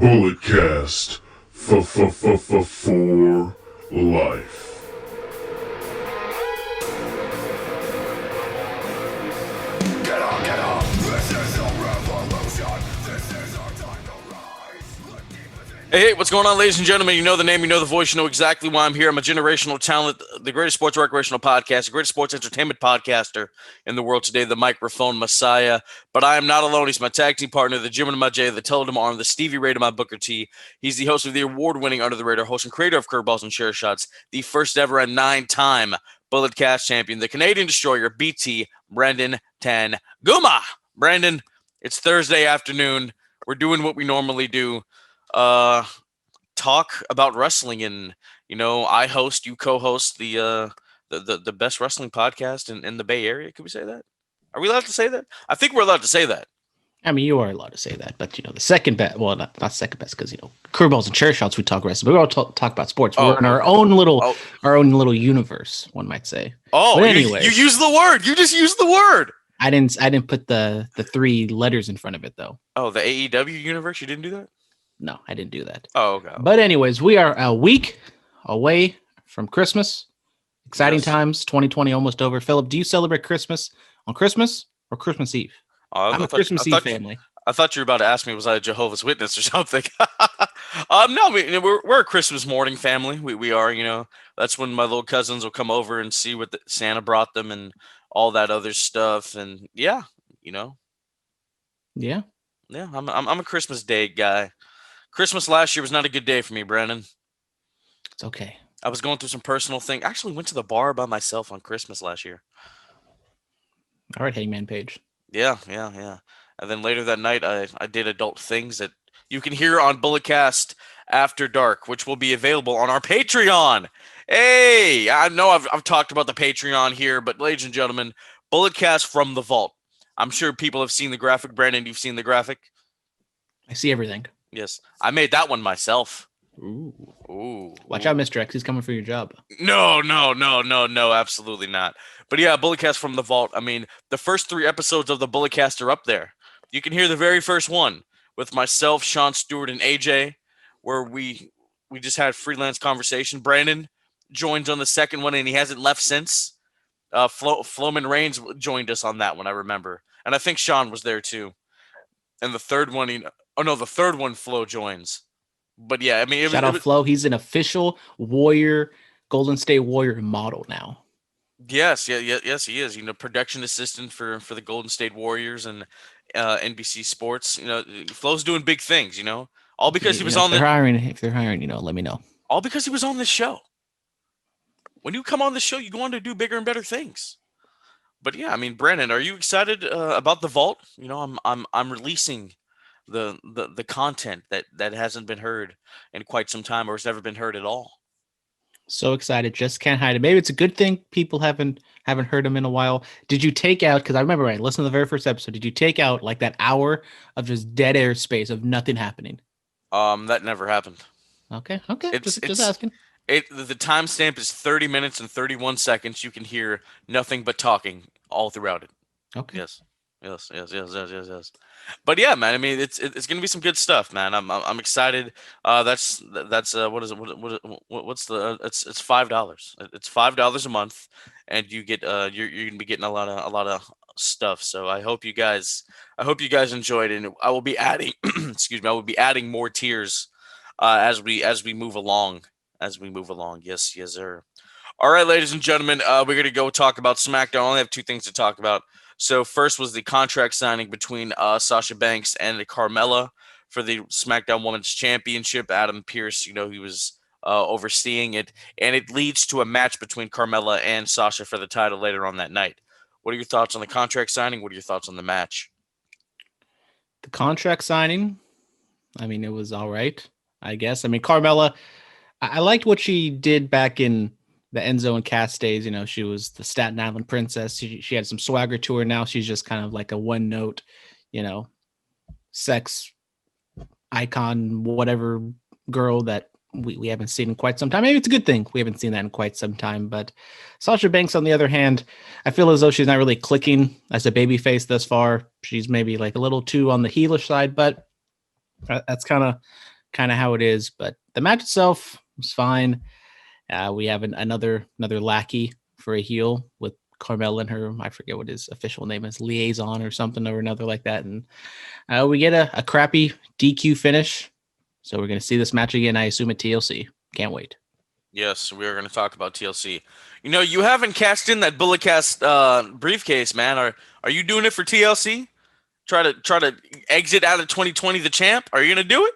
Bulletcast for life. Get up, this is a revolution, this is our time to rise. Hey, what's going on, ladies and gentlemen? You know the name, you know the voice, you know exactly why I'm here. I'm a generational talent, the greatest sports recreational podcast, the greatest sports entertainment podcaster in the world today, the microphone messiah. But I am not alone. He's my tag team partner, the Jim and my J, the Tell Them Arm, the Stevie Ray to my Booker T. He's the host of the award-winning Under the Radar host and creator of Curveballs and Share Shots, the first ever and 9-time Bulletcast champion, the Canadian Destroyer, BT Brandon Tanguma. Brandon, it's Thursday afternoon. We're doing what we normally do. Talk about wrestling, and I host, you co-host the best wrestling podcast in the Bay Area. Can we say that? Are we allowed to say that? I think we're allowed to say that. I mean, you are allowed to say that, but the second best, well, not second best, because curveballs and chair shots we talk wrestling, but we all talk about sports. We're in our own little universe, one might say. Oh, but anyway, you use the word. You just used the word. I didn't put the 3 letters in front of it though. Oh, the AEW universe. You didn't do that? No, I didn't do that. Oh, okay. But anyways, we are a week away from Christmas. Exciting times. 2020 almost over. Phillip, do you celebrate Christmas on Christmas or Christmas Eve? I'm a Christmas Eve family. I thought you were about to ask me, was I a Jehovah's Witness or something? No, we're a Christmas morning family. We are, that's when my little cousins will come over and see what Santa brought them and all that other stuff. And yeah. Yeah. Yeah, I'm a Christmas Day guy. Christmas last year was not a good day for me, Brandon. It's okay. I was going through some personal thing. I actually went to the bar by myself on Christmas last year. All right, Hangman Page. Yeah. And then later that night, I did adult things that you can hear on Bulletcast After Dark, which will be available on our Patreon. Hey, I know I've talked about the Patreon here, but ladies and gentlemen, Bulletcast from the Vault. I'm sure people have seen the graphic. Brandon, you've seen the graphic? I see everything. Yes, I made that one myself. Ooh. Watch out, Mr. X. He's coming for your job. No, absolutely not. But yeah, Bulletcast from the Vault. I mean, the first 3 episodes of the Bulletcast are up there. You can hear the very first one with myself, Sean Stewart, and AJ, where we just had freelance conversation. Brandon joins on the second one, and he hasn't left since. Floman Reigns joined us on that one, I remember. And I think Sean was there too. And the third one, the third one Flo joins. But yeah, I mean, shout out Flo. He's an official Warrior, Golden State Warrior model now. Yes, he is. Production assistant for the Golden State Warriors and NBC Sports. Flo's doing big things. All because he was on If they're hiring, let me know. All because he was on this show. When you come on the show, you go on to do bigger and better things. But yeah, I mean, Brandon, are you excited about the Vault? I'm releasing the content that hasn't been heard in quite some time, or has never been heard at all. So excited, just can't hide it. Maybe it's a good thing people haven't heard him in a while. Did you take out, because I remember I listened to the very first episode, did you take out like that hour of just dead air space of nothing happening? That never happened. Okay. Just asking. The timestamp is 30 minutes and 31 seconds. You can hear nothing but talking all throughout it. Okay. Yes. But yeah, man. I mean, it's gonna be some good stuff, man. I'm excited. That's what is it? What's the? It's $5. It's $5 a month, and you get you're gonna be getting a lot of stuff. So I hope you guys enjoyed it. And I will be adding excuse me. I will be adding more tiers as we move along. Yes, sir. All right, ladies and gentlemen, we're gonna go talk about SmackDown. I only have 2 things to talk about. So first was the contract signing between Sasha Banks and Carmella for the SmackDown Women's Championship. Adam Pearce, he was overseeing it, and it leads to a match between Carmella and Sasha for the title later on that night. What are your thoughts on the contract signing? What are your thoughts on the match? The contract signing, I mean, it was all right, I guess. I mean, Carmella, I liked what she did back in the Enzo and Cass days. She was the Staten Island princess. She had some swagger to her. Now she's just kind of like a one note, sex icon, whatever girl that we haven't seen in quite some time. Maybe it's a good thing we haven't seen that in quite some time. But Sasha Banks, on the other hand, I feel as though she's not really clicking as a babyface thus far. She's maybe like a little too on the heelish side, but That's kind of how it is. But the match itself was fine. We have another lackey for a heel with Carmella and her, I forget what his official name is, liaison or something or another like that. And we get a crappy DQ finish. So we're going to see this match again, I assume, at TLC. Can't wait. Yes, we are going to talk about TLC. You haven't cashed in that Bulletcast briefcase, man. Are you doing it for TLC? Try to exit out of 2020 the champ. Are you going to do it?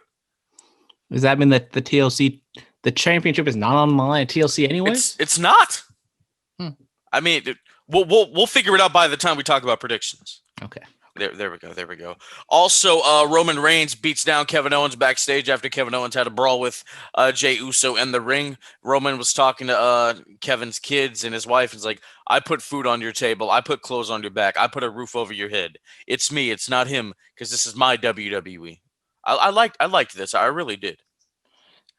Does that mean that the TLC, the championship, is not on the line at TLC anyways? It's not. I mean, we'll figure it out by the time we talk about predictions. Okay. There we go. Also, Roman Reigns beats down Kevin Owens backstage after Kevin Owens had a brawl with Jey Uso in the ring. Roman was talking to Kevin's kids and his wife. He's like, I put food on your table. I put clothes on your back. I put a roof over your head. It's me. It's not him, because this is my WWE. I liked this. I really did.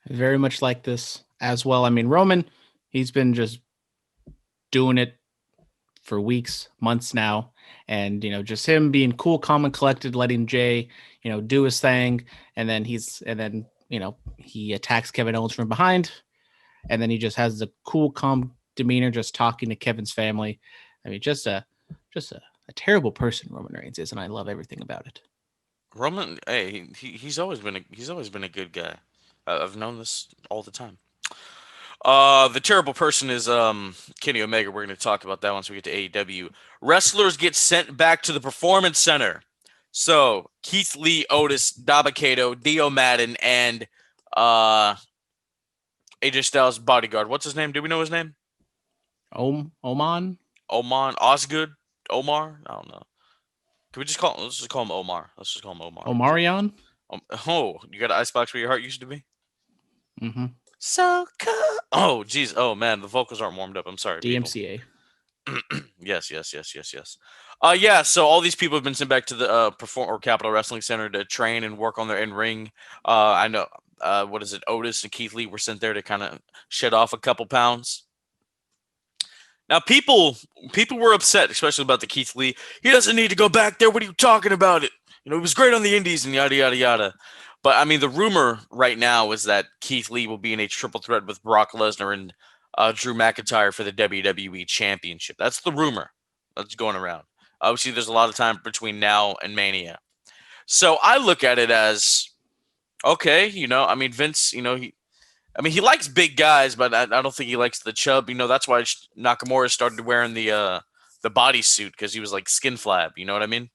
Very much like this as well. I mean, Roman, he's been just doing it for weeks, months now. And, just him being cool, calm, and collected, letting Jay, do his thing. And then he attacks Kevin Owens from behind. And then he just has the cool, calm demeanor, just talking to Kevin's family. I mean, just a terrible person Roman Reigns is. And I love everything about it. Roman, hey, he's always been a good guy. I've known this all the time. The terrible person is Kenny Omega. We're going to talk about that once we get to AEW. Wrestlers get sent back to the Performance Center. So Keith Lee, Otis, Dabba-Kato, Dio Madden, and AJ Styles' bodyguard. What's his name? Do we know his name? Oman? Osgood? Omar? I don't know. Can we just let's just call him Omar. Let's just call him Omar. Omarion? Oh, you got an icebox where your heart used to be? Mm-hmm. So cool. Oh, geez. Oh, man. The vocals aren't warmed up. I'm sorry. DMCA. Yes. Yeah. So all these people have been sent back to the Capital Wrestling Center to train and work on their in-ring. I know. What is it? Otis and Keith Lee were sent there to kind of shed off a couple pounds. Now, people were upset, especially about the Keith Lee. He doesn't need to go back there. What are you talking about? He was great on the Indies and yada yada yada. But I mean, the rumor right now is that Keith Lee will be in a triple threat with Brock Lesnar and Drew McIntyre for the WWE Championship. That's the rumor that's going around. Obviously, there's a lot of time between now and Mania. So I look at it as, okay, I mean, Vince, he likes big guys, but I don't think he likes the chub. That's why Nakamura started wearing the bodysuit, because he was like skin flab. You know what I mean?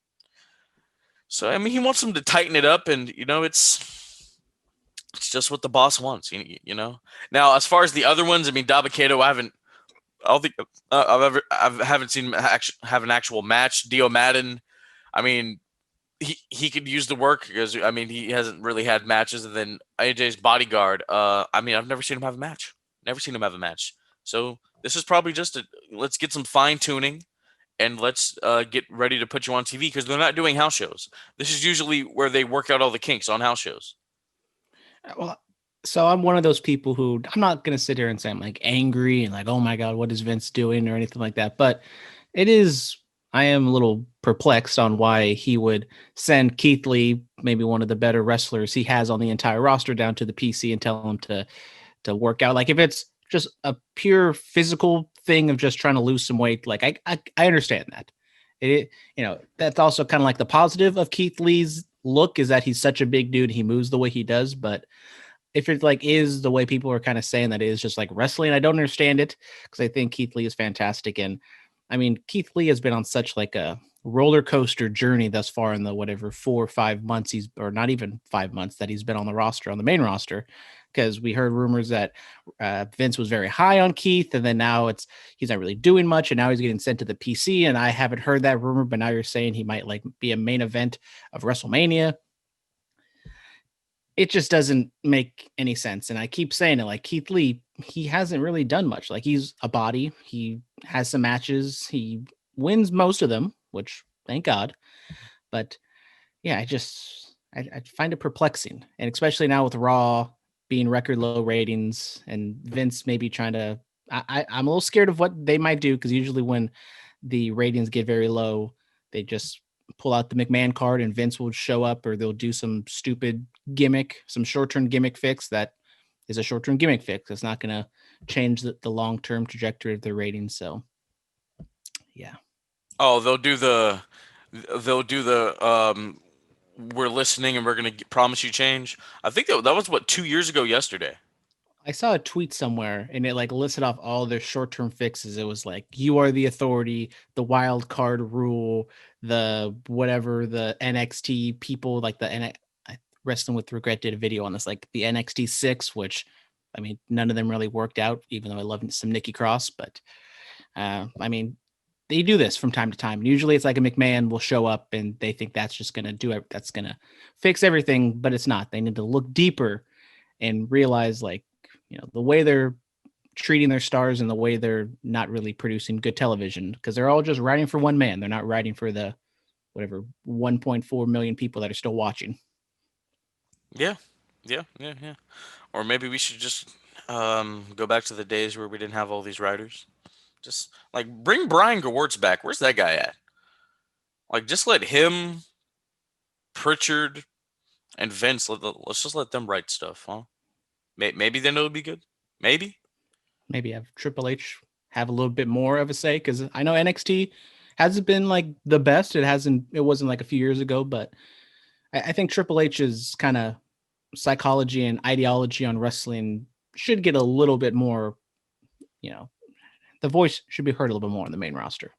So, I mean, he wants them to tighten it up, and, it's just what the boss wants, Now, as far as the other ones, I mean, Dabba-Kato, I haven't seen him have an actual match. Dio Madden, I mean, he could use the work, because, I mean, he hasn't really had matches. And then AJ's bodyguard, I mean, I've never seen him have a match. So this is probably just let's get some fine tuning. And let's get ready to put you on TV, because they're not doing house shows. This is usually where they work out all the kinks, on house shows. Well, so I'm one of those people who, I'm not going to sit here and say I'm like angry and like, oh my God, what is Vince doing or anything like that. But I am a little perplexed on why he would send Keith Lee, maybe one of the better wrestlers he has on the entire roster, down to the PC and tell him to work out. Like, if it's just a pure physical thing of just trying to lose some weight, like I understand that. That's also kind of like the positive of Keith Lee's look, is that he's such a big dude, he moves the way he does. But if it like is the way people are kind of saying that it is just like wrestling, I don't understand it, because I think Keith Lee is fantastic. And I mean, Keith Lee has been on such like a roller coaster journey thus far in the 4 or 5 months or not even 5 months that he's been on the main roster. Because we heard rumors that Vince was very high on Keith, and then now he's not really doing much, and now he's getting sent to the PC. And I haven't heard that rumor, but now you're saying he might like be a main event of WrestleMania. It just doesn't make any sense. And I keep saying it, like, Keith Lee, he hasn't really done much. Like, he's a body. He has some matches. He wins most of them, which thank God. But yeah, I find it perplexing, and especially now with Raw being record low ratings and Vince maybe trying to, I'm a little scared of what they might do, because usually when the ratings get very low, they just pull out the McMahon card and Vince will show up, or they'll do some stupid gimmick, some short-term gimmick fix that is a short-term gimmick fix. It's not going to change the long-term trajectory of the ratings. So, yeah. Oh, they'll do the we're listening and we're gonna promise you change. I think that was what 2 years ago yesterday. I saw a tweet somewhere and it like listed off all their short-term fixes. It was like, you are the authority, the wild card rule, the whatever, the NXT people, like Wrestling with Regret did a video on this, like the NXT 6, which I mean, none of them really worked out, even though I love some Nikki Cross. But I mean, they do this from time to time. And usually it's like a McMahon will show up and they think that's just going to do it. That's going to fix everything, but it's not. They need to look deeper and realize, like, the way they're treating their stars and the way they're not really producing good television, because they're all just writing for one man. They're not writing for the whatever 1.4 million people that are still watching. Yeah, yeah, yeah, yeah. Or maybe we should just go back to the days where we didn't have all these writers. Just like bring Brian Gewirtz back. Where's that guy at? Like just let him, Pritchard, and Vince. Let's just let them write stuff, huh? Maybe then it'll be good. Maybe. Maybe have Triple H have a little bit more of a say, because I know NXT hasn't been like the best. It wasn't like a few years ago, but I think Triple H's kind of psychology and ideology on wrestling should get a little bit more, the voice should be heard a little bit more on the main roster.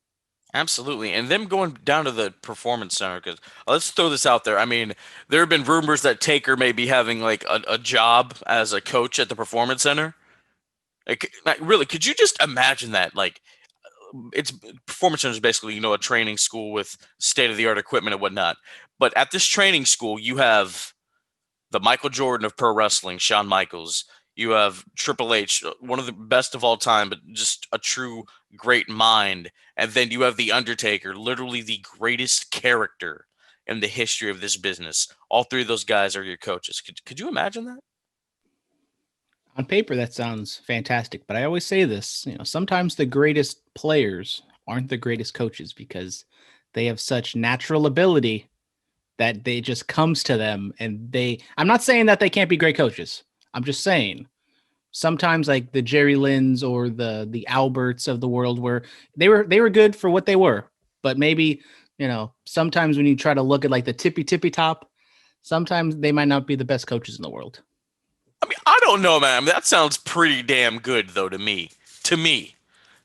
Absolutely. And them going down to the performance center, because let's throw this out there. I mean, there have been rumors that Taker may be having like a job as a coach at the performance center. Like, really, could you just imagine that? Like, it's performance center is basically, a training school with state of the art equipment and whatnot. But at this training school, you have the Michael Jordan of pro wrestling, Shawn Michaels. You have Triple H, one of the best of all time, but just a true great mind. And then you have The Undertaker, literally the greatest character in the history of this business. All three of those guys are your coaches. Could you imagine that? On paper, that sounds fantastic, but I always say this, sometimes the greatest players aren't the greatest coaches, because they have such natural ability that they just comes to them, and I'm not saying that they can't be great coaches. I'm just saying sometimes, like the Jerry Lynn's or the Alberts of the world, where they were good for what they were, but maybe, sometimes when you try to look at like the tippy top, sometimes they might not be the best coaches in the world. I mean, I don't know, man. That sounds pretty damn good, though, to me. To me,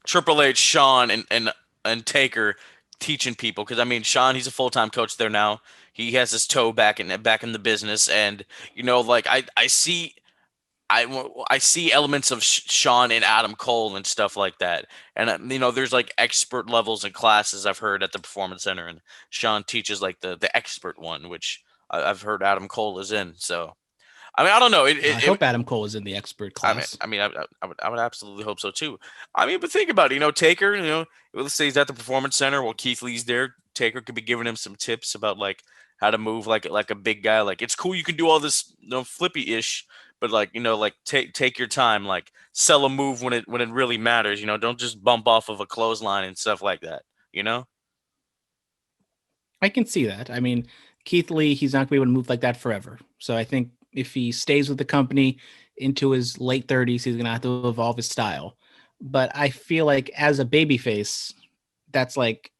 Triple H, Shawn, and Taker teaching people. Because I mean, Shawn, he's a full time coach there now. He has his toe back in the business, and like I see elements of Shawn and Adam Cole and stuff like that. And there's like expert levels and classes I've heard at the Performance Center, and Shawn teaches like the expert one, which I've heard Adam Cole is in. So. I mean, I don't know. I hope Adam Cole is in the expert class. I would absolutely hope so too. I mean, but think about it. Taker. Let's say he's at the Performance Center while Keith Lee's there. Taker could be giving him some tips about like how to move like a big guy. Like it's cool you can do all this, flippy ish, but like like take your time. Like sell a move when it really matters. Don't just bump off of a clothesline and stuff like that. I can see that. I mean, Keith Lee, he's not going to be able to move like that forever. So I think if he stays with the company into his late 30s, he's going to have to evolve his style. But I feel like as a babyface, that's like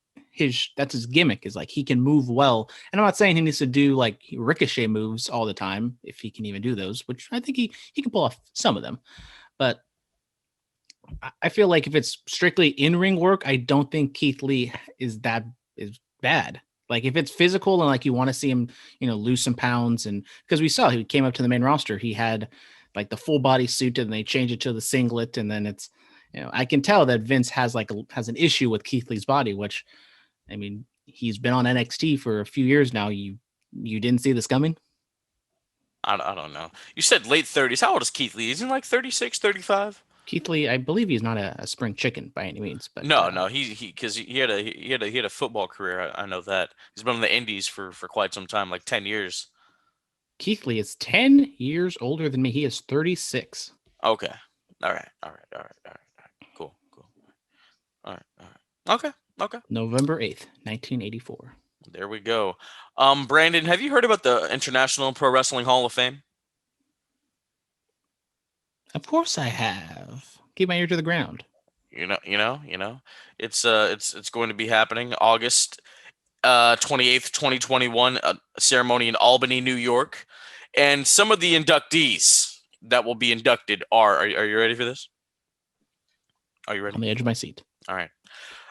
that's his gimmick, is like he can move well. And I'm not saying he needs to do like ricochet moves all the time, if he can even do those, which I think he can pull off some of them. But I feel like if it's strictly in-ring work, I don't think Keith Lee is bad. Like if it's physical and like you want to see him, lose some pounds, and because we saw he came up to the main roster, he had like the full body suit and they changed it to the singlet, and then it's, I can tell that Vince has an issue with Keith Lee's body, which, I mean, he's been on NXT for a few years now. You didn't see this coming? I don't know. You said late 30s. How old is Keith Lee? Isn't he like 36, 35? Keith Lee, I believe he's not a spring chicken by any means, but No, because he had a football career. I know that he's been on the Indies for quite some time, like 10 years. Keith Lee is 10 years older than me. He is 36. Okay, all right. Cool. All right. Okay. November 8th, 1984. There we go. Brandon, have you heard about the International Pro Wrestling Hall of Fame? Of course I have. Keep my ear to the ground. It's going to be happening August 28th, 2021, a ceremony in Albany, New York. And some of the inductees that will be inducted are you ready for this? Are you ready? On the edge of my seat. All right.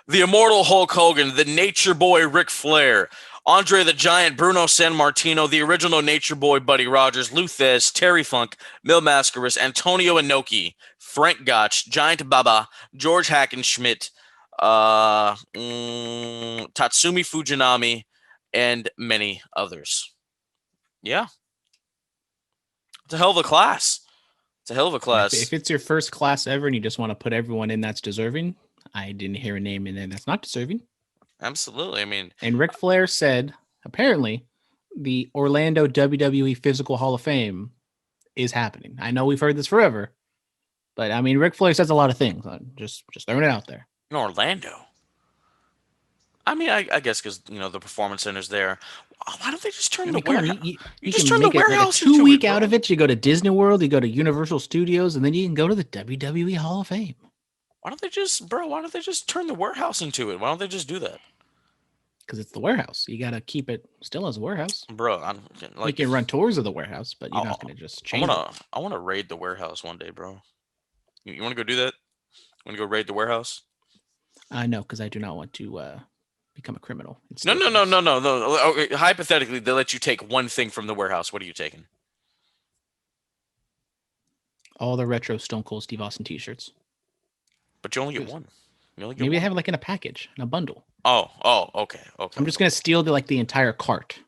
The Immortal Hulk Hogan, the Nature Boy Ric Flair, Andre the Giant Bruno Sammartino, the original Nature Boy Buddy Rogers, Luthez, Terry Funk, Mil Mascaras, Antonio Inoki, Frank Gotch, Giant Baba, George Hackenschmidt, Tatsumi Fujinami, and many others. Yeah, it's a hell of a class. It's a hell of a class. If it's your first class ever and you just want to put everyone in that's deserving, I didn't hear a name in there that's not deserving. Absolutely. I mean, and Ric Flair said, apparently, the Orlando WWE Physical Hall of Fame is happening. I know we've heard this forever, but I mean, Ric Flair says a lot of things. Just throwing it out there. In Orlando. I mean, I guess because the performance center's there. Why don't they just turn the warehouse? You just turn the warehouse like a 2 week out of it. You go to Disney World, you go to Universal Studios, and then you can go to the WWE Hall of Fame. Why don't they just turn the warehouse into it? Why don't they just do that? Because it's the warehouse. You got to keep it still as a warehouse. Bro, you can run tours of the warehouse, but you're not going to just change it. I want to raid the warehouse one day, bro. You want to go do that? Want to go raid the warehouse? No, because I do not want to become a criminal. No. Okay, hypothetically, they let you take one thing from the warehouse. What are you taking? All the retro Stone Cold Steve Austin t-shirts. But you only get one. Maybe I have it like in a package, in a bundle. Oh, okay. I'm just gonna steal the entire cart.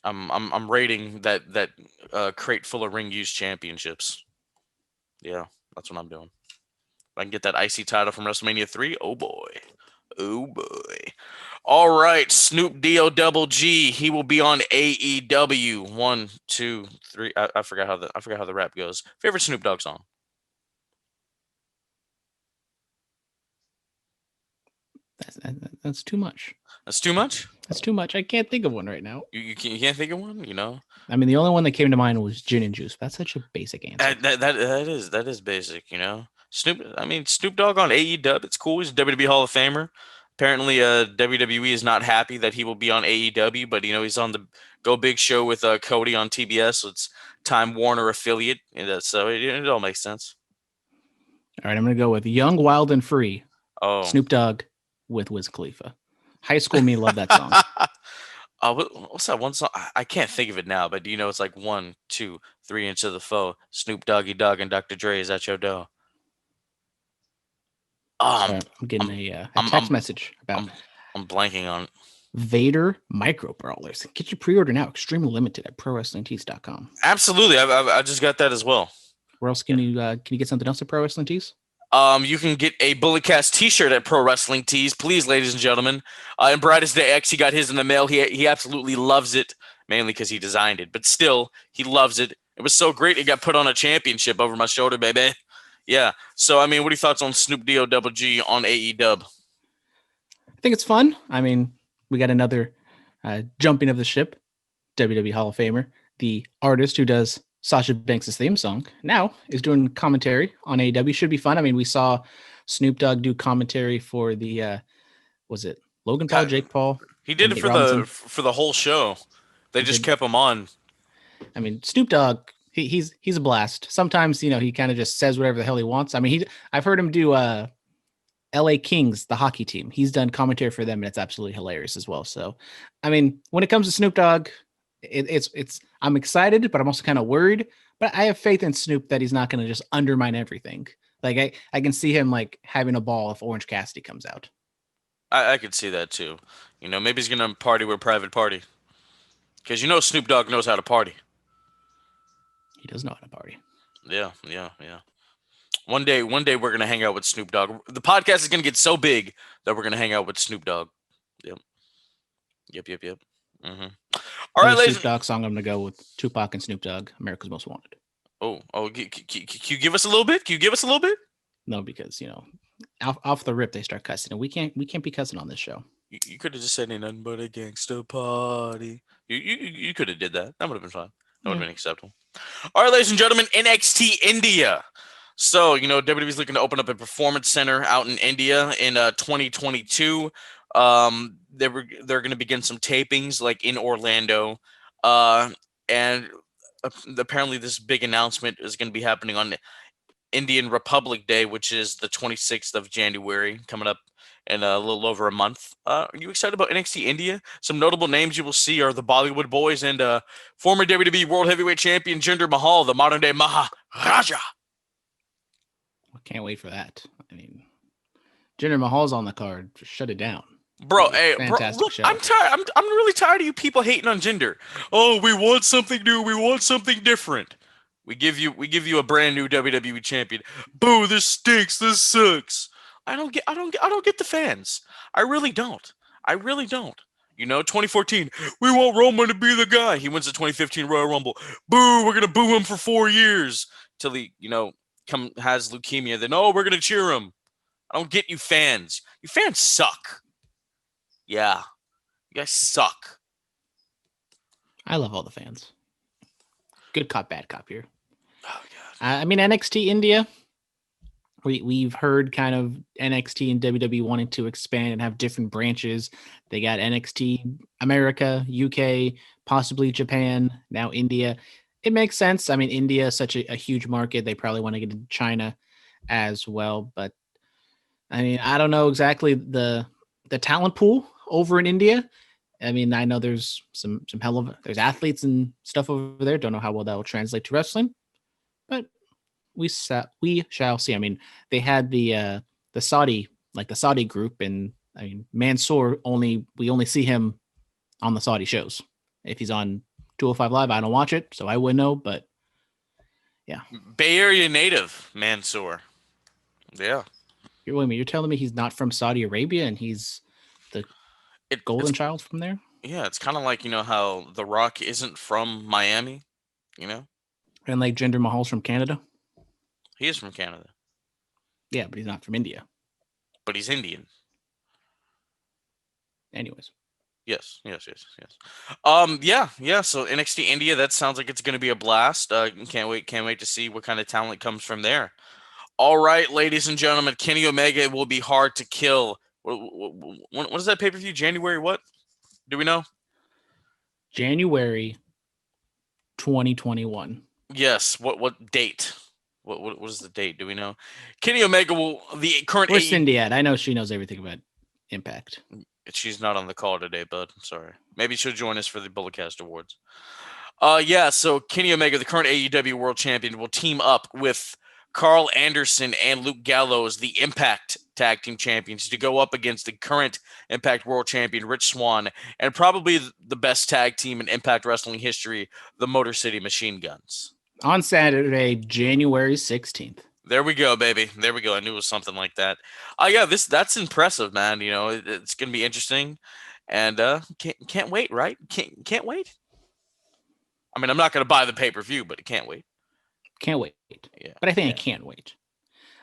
I'm raiding that crate full of ring used championships. Yeah, that's what I'm doing. If I can get that IC title from WrestleMania 3, oh boy. All right, Snoop Dogg, he will be on AEW. 1, 2, 3. I forgot how the rap goes. Favorite Snoop Dogg song? That's too much. That's too much? That's too much. I can't think of one right now. You can't think of one, I mean, the only one that came to mind was Gin and Juice. That's such a basic answer. That is basic, Snoop Dogg on AEW. It's cool. He's a WWE Hall of Famer. Apparently, WWE is not happy that he will be on AEW, but he's on the Go Big show with Cody on TBS. So it's Time Warner affiliate, so it all makes sense. All right, I'm gonna go with Young, Wild, and Free. Oh, Snoop Dogg with Wiz Khalifa. High School Me, love that song. What's that one song? I can't think of it now, but it's like 1, 2, 3 into the foe. Snoop Doggy Dogg and Dr. Dre. Is that your dough? I'm getting a text message about. I'm blanking on it. Vader Micro Brawlers. Get your pre-order now. Extremely limited at ProWrestlingTees.com. Absolutely, I just got that as well. Where else can you get something else at Pro Wrestling Tees? You can get a Bulletcast T-shirt at Pro Wrestling Tees, please, ladies and gentlemen. And Brightest Day X, he got his in the mail. He absolutely loves it, mainly because he designed it, but still, he loves it. It was so great, it got put on a championship over my shoulder, baby. Yeah. So, I mean, what are your thoughts on Snoop Dogg on AEW? I think it's fun. I mean, we got another jumping of the ship, WWE Hall of Famer, the artist who does Sasha Banks' theme song, now is doing commentary on AEW. Should be fun. I mean, we saw Snoop Dogg do commentary for the, was it Logan Paul, Jake Paul? He did it for the whole show. They just kept him on. I mean, Snoop Dogg, he's a blast. Sometimes, he kind of just says whatever the hell he wants. I mean, I've heard him do LA Kings, the hockey team. He's done commentary for them, and it's absolutely hilarious as well. So, I mean, when it comes to Snoop Dogg, it's I'm excited, but I'm also kind of worried. But I have faith in Snoop that he's not going to just undermine everything. Like I can see him like having a ball if Orange Cassidy comes out. I could see that too. Maybe he's gonna party with Private Party, because Snoop Dogg knows how to party. He does know how to party. Yeah. One day we're gonna hang out with Snoop Dogg. The podcast is gonna get so big that we're gonna hang out with Snoop Dogg. Yep. Mm-hmm. All right, ladies. Snoop Dogg song. I'm gonna go with Tupac and Snoop Dogg, America's Most Wanted. Can you give us a little bit? No, because off the rip they start cussing, and we can't be cussing on this show. You could have just said ain't nothing but a gangster party. You could have did that. That would have been fine. That would have Yeah. been acceptable. All right, ladies and gentlemen, NXT India. So, WWE's looking to open up a performance center out in India in 2022. They're going to begin some tapings like in Orlando. And apparently this big announcement is going to be happening on Indian Republic Day, which is the 26th of January, coming up in a little over a month. Are you excited about NXT India? Some notable names you will see are the Bollywood Boys and former WWE World Heavyweight Champion Jinder Mahal, the modern day Maharaja. I can't wait for that. I mean, Jinder Mahal's on the card. Just shut it down. Bro, It'll be a hey, bro, fantastic look, show. I'm tired. I'm really tired of you people hating on Jinder. Oh, we want something new. We want something different. We give you a brand new WWE champion. Boo, this stinks. This sucks. I don't get the fans. I really don't. I really don't. 2014, we want Roman to be the guy. He wins the 2015 Royal Rumble. Boo, we're gonna boo him for 4 years till he, has leukemia. Then we're gonna cheer him. I don't get you fans. You fans suck. Yeah, you guys suck. I love all the fans. Good cop, bad cop here. Oh god. I mean, NXT India. We've heard kind of NXT and WWE wanting to expand and have different branches. They got NXT America, UK, possibly Japan, now India. It makes sense. I mean, India is such a huge market. They probably want to get into China as well. But I mean, I don't know exactly the talent pool over in India. I mean, I know there's some there's athletes and stuff over there. Don't know how well that will translate to wrestling, but we shall see. I mean, they had the Saudi group, and I mean Mansoor we only see him on the Saudi shows. If he's on 205 Live, I don't watch it, so I wouldn't know. But yeah, Bay Area native Mansoor. Yeah. You're telling me he's not from Saudi Arabia and he's the golden child from there? Yeah, it's kind of like how The Rock isn't from Miami. And like Jinder Mahal's from Canada. He is from Canada. Yeah, but he's not from India. But he's Indian. Anyways. Yes. Yeah. So NXT India, that sounds like it's going to be a blast. Can't wait to see what kind of talent comes from there. All right, ladies and gentlemen, Kenny Omega will be hard to kill. When is that pay-per-view? January what? Do we know? January 2021. Yes. What date? What is the date? Do we know? Kenny Omega the current. Where's Cindy at? I know she knows everything about Impact. She's not on the call today, bud. I'm sorry. Maybe she'll join us for the Bulletcast Awards. So Kenny Omega, the current AEW World Champion, will team up with Carl Anderson and Luke Gallows, the Impact Tag Team Champions, to go up against the current Impact World Champion, Rich Swann, and probably the best tag team in Impact Wrestling history, the Motor City Machine Guns. On Saturday, January 16th. There we go, baby. There we go. I knew it was something like that. That's impressive, man. It's going to be interesting, and can't wait, right? Can't wait. I mean, I'm not going to buy the pay-per-view, but can't wait. Can't wait. Yeah. But I think I can't wait.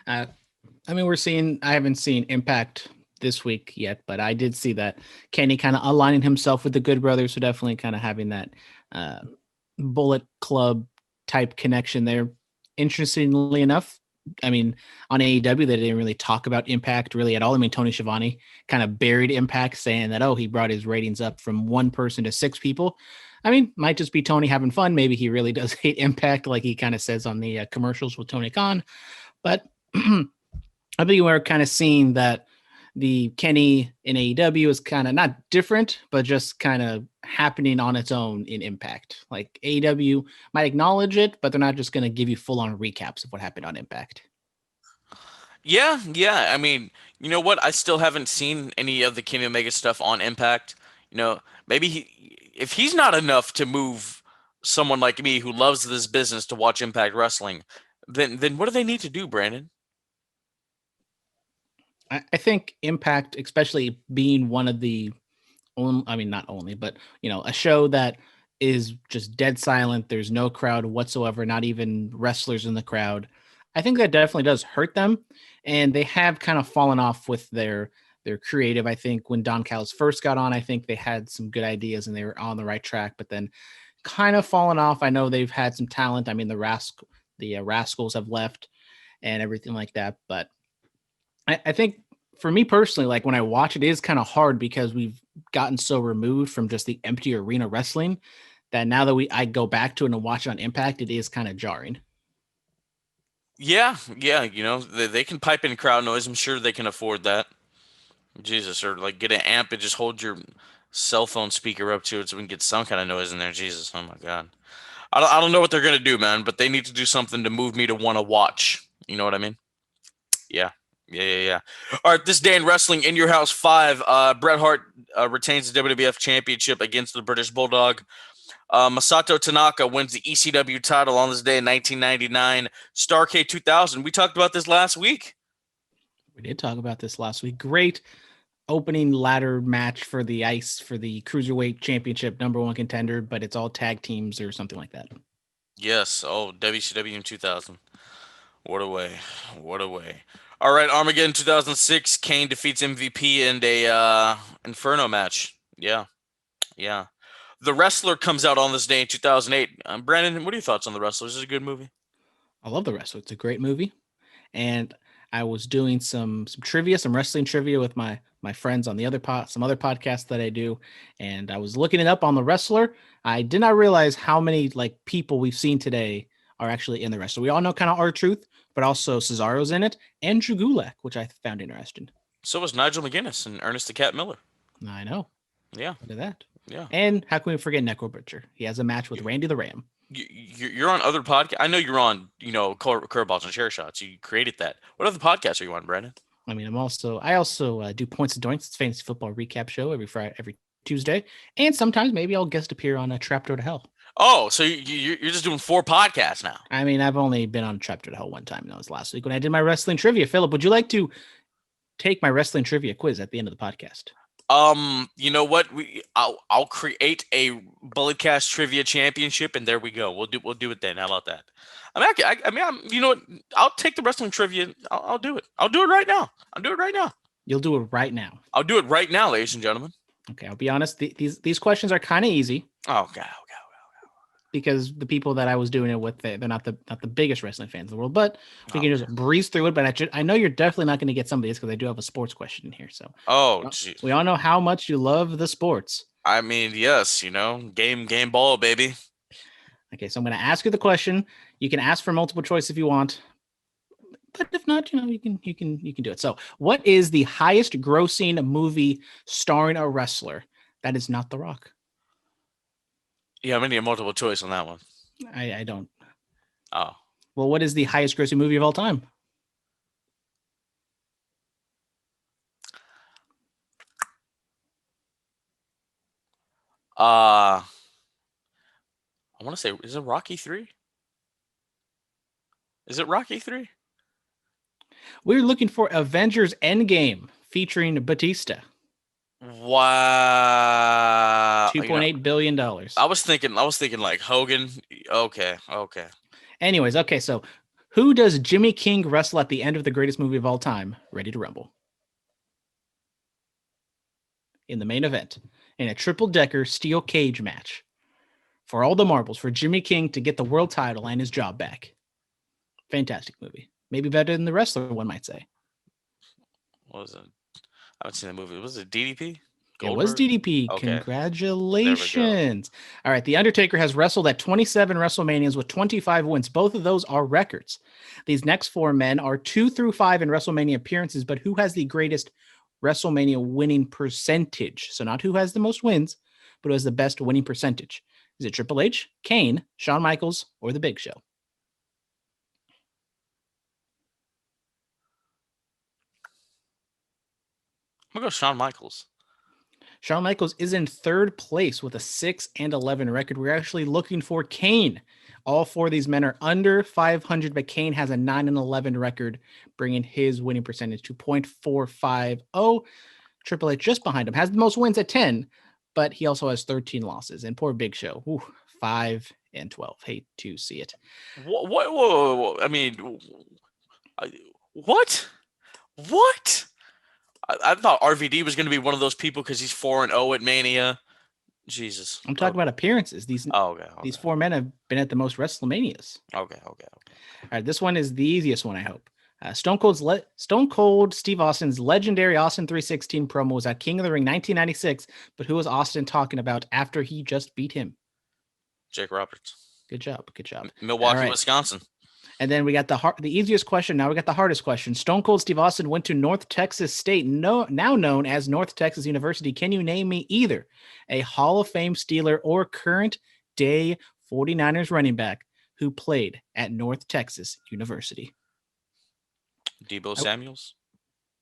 I mean, I haven't seen Impact this week yet, but I did see that Kenny kind of aligning himself with the Good Brothers, so definitely kind of having that Bullet Club type connection there. Interestingly enough, I mean, on AEW, they didn't really talk about Impact really at all. I mean, Tony Schiavone kind of buried Impact, saying that, he brought his ratings up from 1 person to 6 people. I mean, might just be Tony having fun. Maybe he really does hate Impact, like he kind of says on the commercials with Tony Khan. But I think we're kind of seeing that the Kenny in AEW is kind of not different, but just kind of happening on its own in Impact. Like AEW might acknowledge it, but they're not just going to give you full-on recaps of what happened on Impact. Yeah. I mean, you know what? I still haven't seen any of the Kenny Omega stuff on Impact. Maybe if he's not enough to move someone like me who loves this business to watch Impact Wrestling, then what do they need to do, Brandon? I think Impact, especially being one of the not only, but a show that is just dead silent. There's no crowd whatsoever, not even wrestlers in the crowd. I think that definitely does hurt them. And they have kind of fallen off with their They're creative. I think when Don Callis first got on, I think they had some good ideas and they were on the right track, but then kind of fallen off. I know they've had some talent. I mean, the Rascals have left and everything like that. But I think for me personally, like when I watch it is kind of hard because we've gotten so removed from just the empty arena wrestling that now that I go back to it and watch it on Impact, it is kind of jarring. Yeah, they can pipe in crowd noise. I'm sure they can afford that. Jesus, or like get an amp and just hold your cell phone speaker up to it so we can get some kind of noise in there. Jesus, oh my God. I don't know what they're gonna do, man, but they need to do something to move me to want to watch. You know what I mean? Yeah. Yeah. All right, this day in wrestling in your house 5. Bret Hart retains the WWF Championship against the British Bulldog. Masato Tanaka wins the ECW title on this day in 1999. Starrcade 2000. We talked about this last week. We did talk about this last week. Great opening ladder match for the Cruiserweight Championship #1 contender, but it's all tag teams or something like that. Yes. Oh, WCW in 2000. What a way. What a way. All right, Armageddon 2006. Kane defeats MVP in a Inferno match. Yeah. The Wrestler comes out on this day in 2008. Brandon, what are your thoughts on The Wrestler? Is this a good movie? I love The Wrestler. It's a great movie. And I was doing some trivia, some wrestling trivia with my friends on some other podcasts that I do, and I was looking it up on The Wrestler. I did not realize how many like people we've seen today are actually in The Wrestler. We all know kind of R-Truth, but also Cesaro's in it, and Drew Gulak, which I found interesting. So was Nigel McGuinness and Ernest the Cat Miller. I know. Yeah. Look at that. Yeah. And how can we forget Necro Butcher? He has a match with Randy the Ram. You're on other podcasts. I know you're on, Curveballs and Chair Shots. You created that. What other podcasts are you on, Brandon? I mean, I also do Points and Doinks. It's a fantasy football recap show every Tuesday, and sometimes maybe I'll guest appear on a Trapdoor to Hell. Oh, so you're just doing 4 podcasts now? I mean, I've only been on Trapdoor to Hell one time, and that was last week when I did my wrestling trivia. Phillip, would you like to take my wrestling trivia quiz at the end of the podcast? You know what? I'll create a Bulletcast Trivia Championship, and there we go. We'll do it then. How about that? You know what? I'll take the wrestling trivia. I'll do it. I'll do it right now. You'll do it right now. I'll do it right now, ladies and gentlemen. Okay, I'll be honest. These questions are kind of easy. Oh, God. Because the people that I was doing it with, they're not the biggest wrestling fans in the world, but we can just breeze through it. But I know you're definitely not going to get some of these because I do have a sports question in here. So, we all know how much you love the sports. I mean, yes, game ball, baby. Okay, so I'm going to ask you the question. You can ask for multiple choice if you want, but if not, you can do it. So, what is the highest grossing movie starring a wrestler that is not The Rock? Yeah, I'm going to need multiple choice on that one. I don't. Oh. Well, what is the highest grossing movie of all time? I want to say, is it Rocky 3? Is it Rocky 3? We're looking for Avengers Endgame featuring Batista. Wow. $2.8 billion. I was thinking like Hogan. Okay. Anyways, so who does Jimmy King wrestle at the end of the greatest movie of all time, Ready to Rumble? In the main event, in a triple-decker steel cage match for all the marbles for Jimmy King to get the world title and his job back. Fantastic movie. Maybe better than The Wrestler, one might say. What was it? I haven't seen the movie. Was it DDP? It was DDP. Okay. Congratulations. All right. The Undertaker has wrestled at 27 WrestleManias with 25 wins. Both of those are records. These next 4 men are 2 through 5 in WrestleMania appearances, but who has the greatest WrestleMania winning percentage? So not who has the most wins, but who has the best winning percentage. Is it Triple H, Kane, Shawn Michaels, or The Big Show? I'm going to go Shawn Michaels. Shawn Michaels is in 3rd place with a 6-11 record. We're actually looking for Kane. All 4 of these men are under 500, but Kane has a 9-11 record, bringing his winning percentage to .450. Triple H just behind him has the most wins at 10, but he also has 13 losses. And poor Big Show, 5-12. Hate to see it. What? I mean, what? I thought RVD was going to be one of those people because he's 4-0 at Mania. Jesus. I'm talking about appearances. These Okay. these four men have been at the most WrestleManias. Okay. All right, this one is the easiest one, I hope. Stone Cold Steve Austin's legendary Austin 316 promo was at King of the Ring 1996, but who was Austin talking about after he just beat him? Jake Roberts. Good job. Milwaukee, All right. Wisconsin. And then we got the easiest question. Now we got the hardest question. Stone Cold Steve Austin went to North Texas State, now known as North Texas University. Can you name me either a Hall of Fame Steeler or current day 49ers running back who played at North Texas University? Debo Samuels.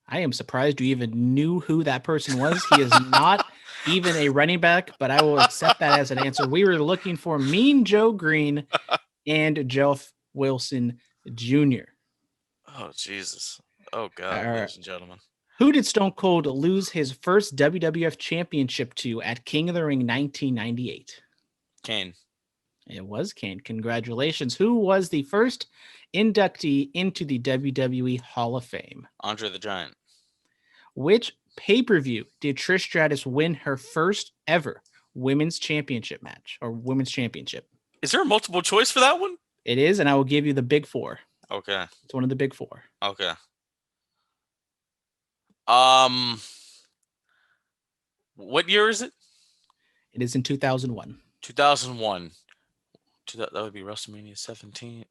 I am surprised you even knew who that person was. He is not even a running back, but I will accept that as an answer. We were looking for Mean Joe Green and Jeff Wilson Jr. Oh, Jesus. Oh, God, All right. ladies and gentlemen. Who did Stone Cold lose his first WWF championship to at King of the Ring 1998? Kane. It was Kane. Congratulations. Who was the first inductee into the WWE Hall of Fame? Andre the Giant. Which pay-per-view did Trish Stratus win her first ever women's championship match or women's championship? Is there a multiple choice for that one? It is, and I will give you the big four. Okay. It's one of the big four. Okay. What year is it? It is in 2001. 2001. That would be WrestleMania 17.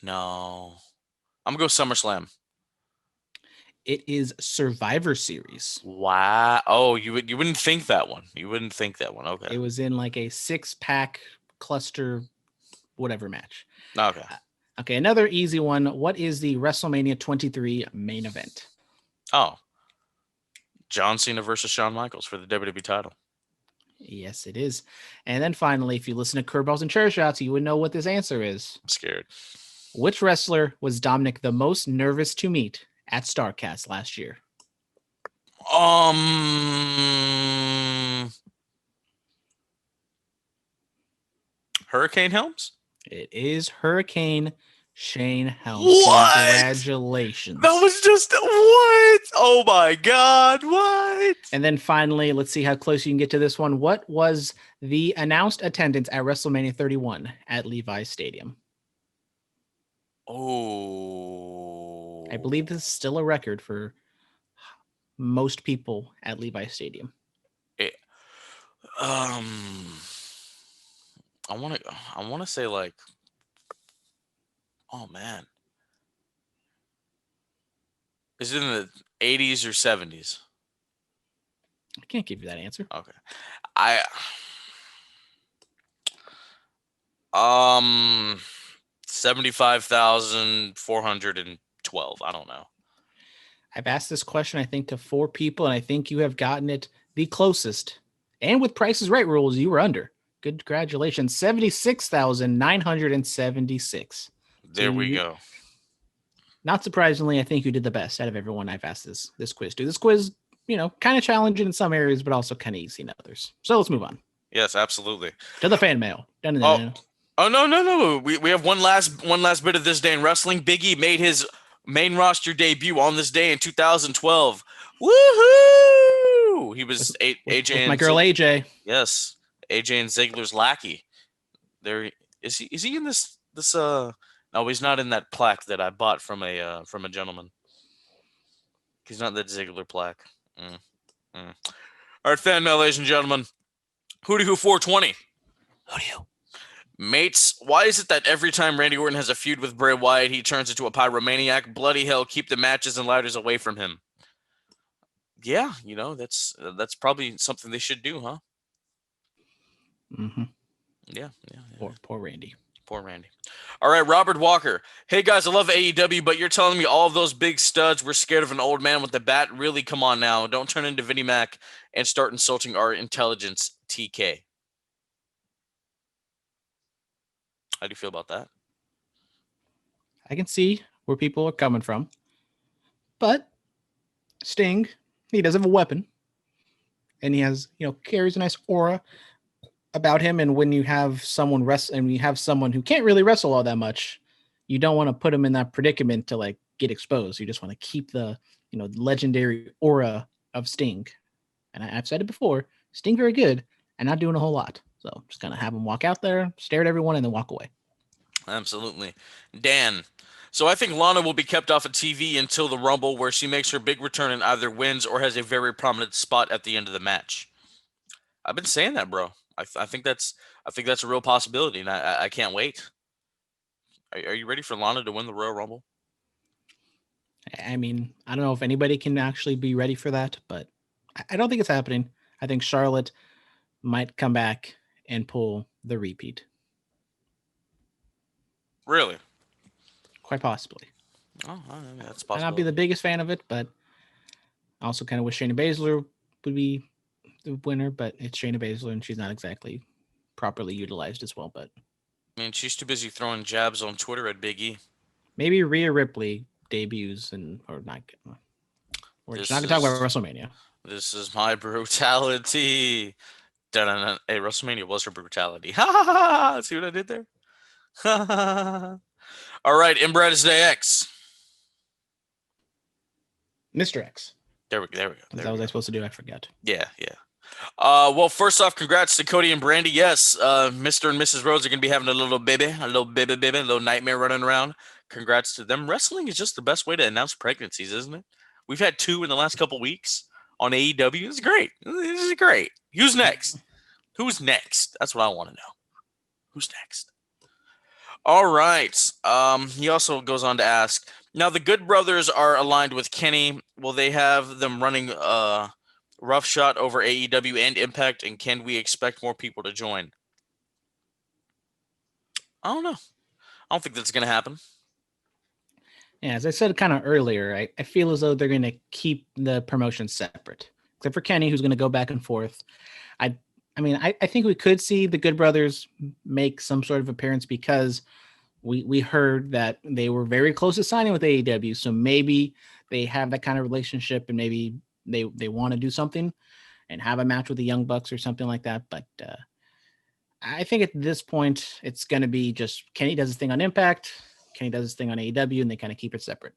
No. I'm going to go SummerSlam. It is Survivor Series. Wow. Oh, you wouldn't think that one. Okay. It was in like a 6-pack cluster whatever match. Okay. Okay, another easy one. What is the WrestleMania 23 main event? Oh. John Cena versus Shawn Michaels for the WWE title. Yes, it is. And then finally, if you listen to Curveballs and Chair Shots, you would know what this answer is. I'm scared. Which wrestler was Dominic the most nervous to meet at StarCast last year? Hurricane Helms? It is Hurricane Shane Helms. What? Congratulations. That was just what? Oh my God. What? And then finally, let's see how close you can get to this one. What was the announced attendance at WrestleMania 31 at Levi's Stadium? Oh. I believe this is still a record for most people at Levi's Stadium. I want to say like, oh man. Is it in the 80s or 70s? I can't give you that answer. Okay. 75,412. I don't know. I've asked this question, I think, to 4 people, and I think you have gotten it the closest. And with Price is Right rules, you were under. Good, congratulations. 76,976. There we go. Not surprisingly, I think you did the best out of everyone I've asked this quiz to. This quiz, kind of challenging in some areas, but also kind of easy in others. So let's move on. Yes, absolutely. To the fan mail. Oh no. We have one last bit of this day in wrestling. Big E made his main roster debut on this day in 2012. Woohoo! He was AJ with my girl AJ. Yes, AJ and Ziggler's lackey. There is he. Is he in this? No, he's not in that plaque that I bought from a gentleman. He's not in that Ziggler plaque. All right, fan mail, ladies and gentlemen. Hootie Who 420. Hootie. Mates, why is it that every time Randy Orton has a feud with Bray Wyatt, he turns into a pyromaniac? Bloody hell, keep the matches and ladders away from him. Yeah, that's probably something they should do, huh? Mm-hmm. Yeah. Poor Randy. Poor Randy. All right, Robert Walker. Hey, guys, I love AEW, but you're telling me all of those big studs were scared of an old man with a bat? Really, come on now. Don't turn into Vinnie Mac and start insulting our intelligence, TK. How do you feel about that? I can see where people are coming from. But Sting, he does have a weapon. And he has, carries a nice aura about him. And when you have someone who can't really wrestle all that much, you don't want to put him in that predicament to get exposed. You just want to keep the, legendary aura of Sting. And I've said it before, Sting very good and not doing a whole lot. So just kind of have him walk out there, stare at everyone, and then walk away. Absolutely. Dan. So I think Lana will be kept off of TV until the Rumble, where she makes her big return and either wins or has a very prominent spot at the end of the match. I've been saying that, bro. I think that's a real possibility, and I can't wait. Are you ready for Lana to win the Royal Rumble? I mean, I don't know if anybody can actually be ready for that, but I don't think it's happening. I think Charlotte might come back and pull the repeat. Really? Quite possibly. Oh, I mean, that's I'd possible. not be the biggest fan of it, but I also kind of wish Shayna Baszler would be the winner, but it's Shayna Baszler and she's not exactly properly utilized as well. But I mean, she's too busy throwing jabs on Twitter at Big E. maybe Rhea Ripley debuts and or not. We're just not gonna talk about WrestleMania. This is my brutality. Dun-dun-dun. Hey, WrestleMania was her brutality. Ha ha ha! See what I did there? Ha ha ha! All right, Embratis Day X. Mr. X. There we go. What was I supposed to do? I forgot. Yeah. Well, first off, congrats to Cody and Brandi. Yes, Mr. and Mrs. Rhodes are going to be having a little baby, a little nightmare running around. Congrats to them. Wrestling is just the best way to announce pregnancies, isn't it? We've had 2 in the last couple weeks on AEW. It's great. This is great. Who's next? Who's next? That's what I want to know. Who's next? All right. He also goes on to ask, now the Good Brothers are aligned with Kenny. Will they have them running Rough Shot over AEW and Impact, and can we expect more people to join? I don't know. I don't think that's going to happen. Yeah, as I said kind of earlier, I feel as though they're going to keep the promotion separate, except for Kenny, who's going to go back and forth. I think we could see the Good Brothers make some sort of appearance because we heard that they were very close to signing with AEW. So maybe they have that kind of relationship and maybe they want to do something and have a match with the Young Bucks or something like that. But I think at this point, it's going to be just Kenny does his thing on Impact, Kenny does his thing on AEW, and they kind of keep it separate.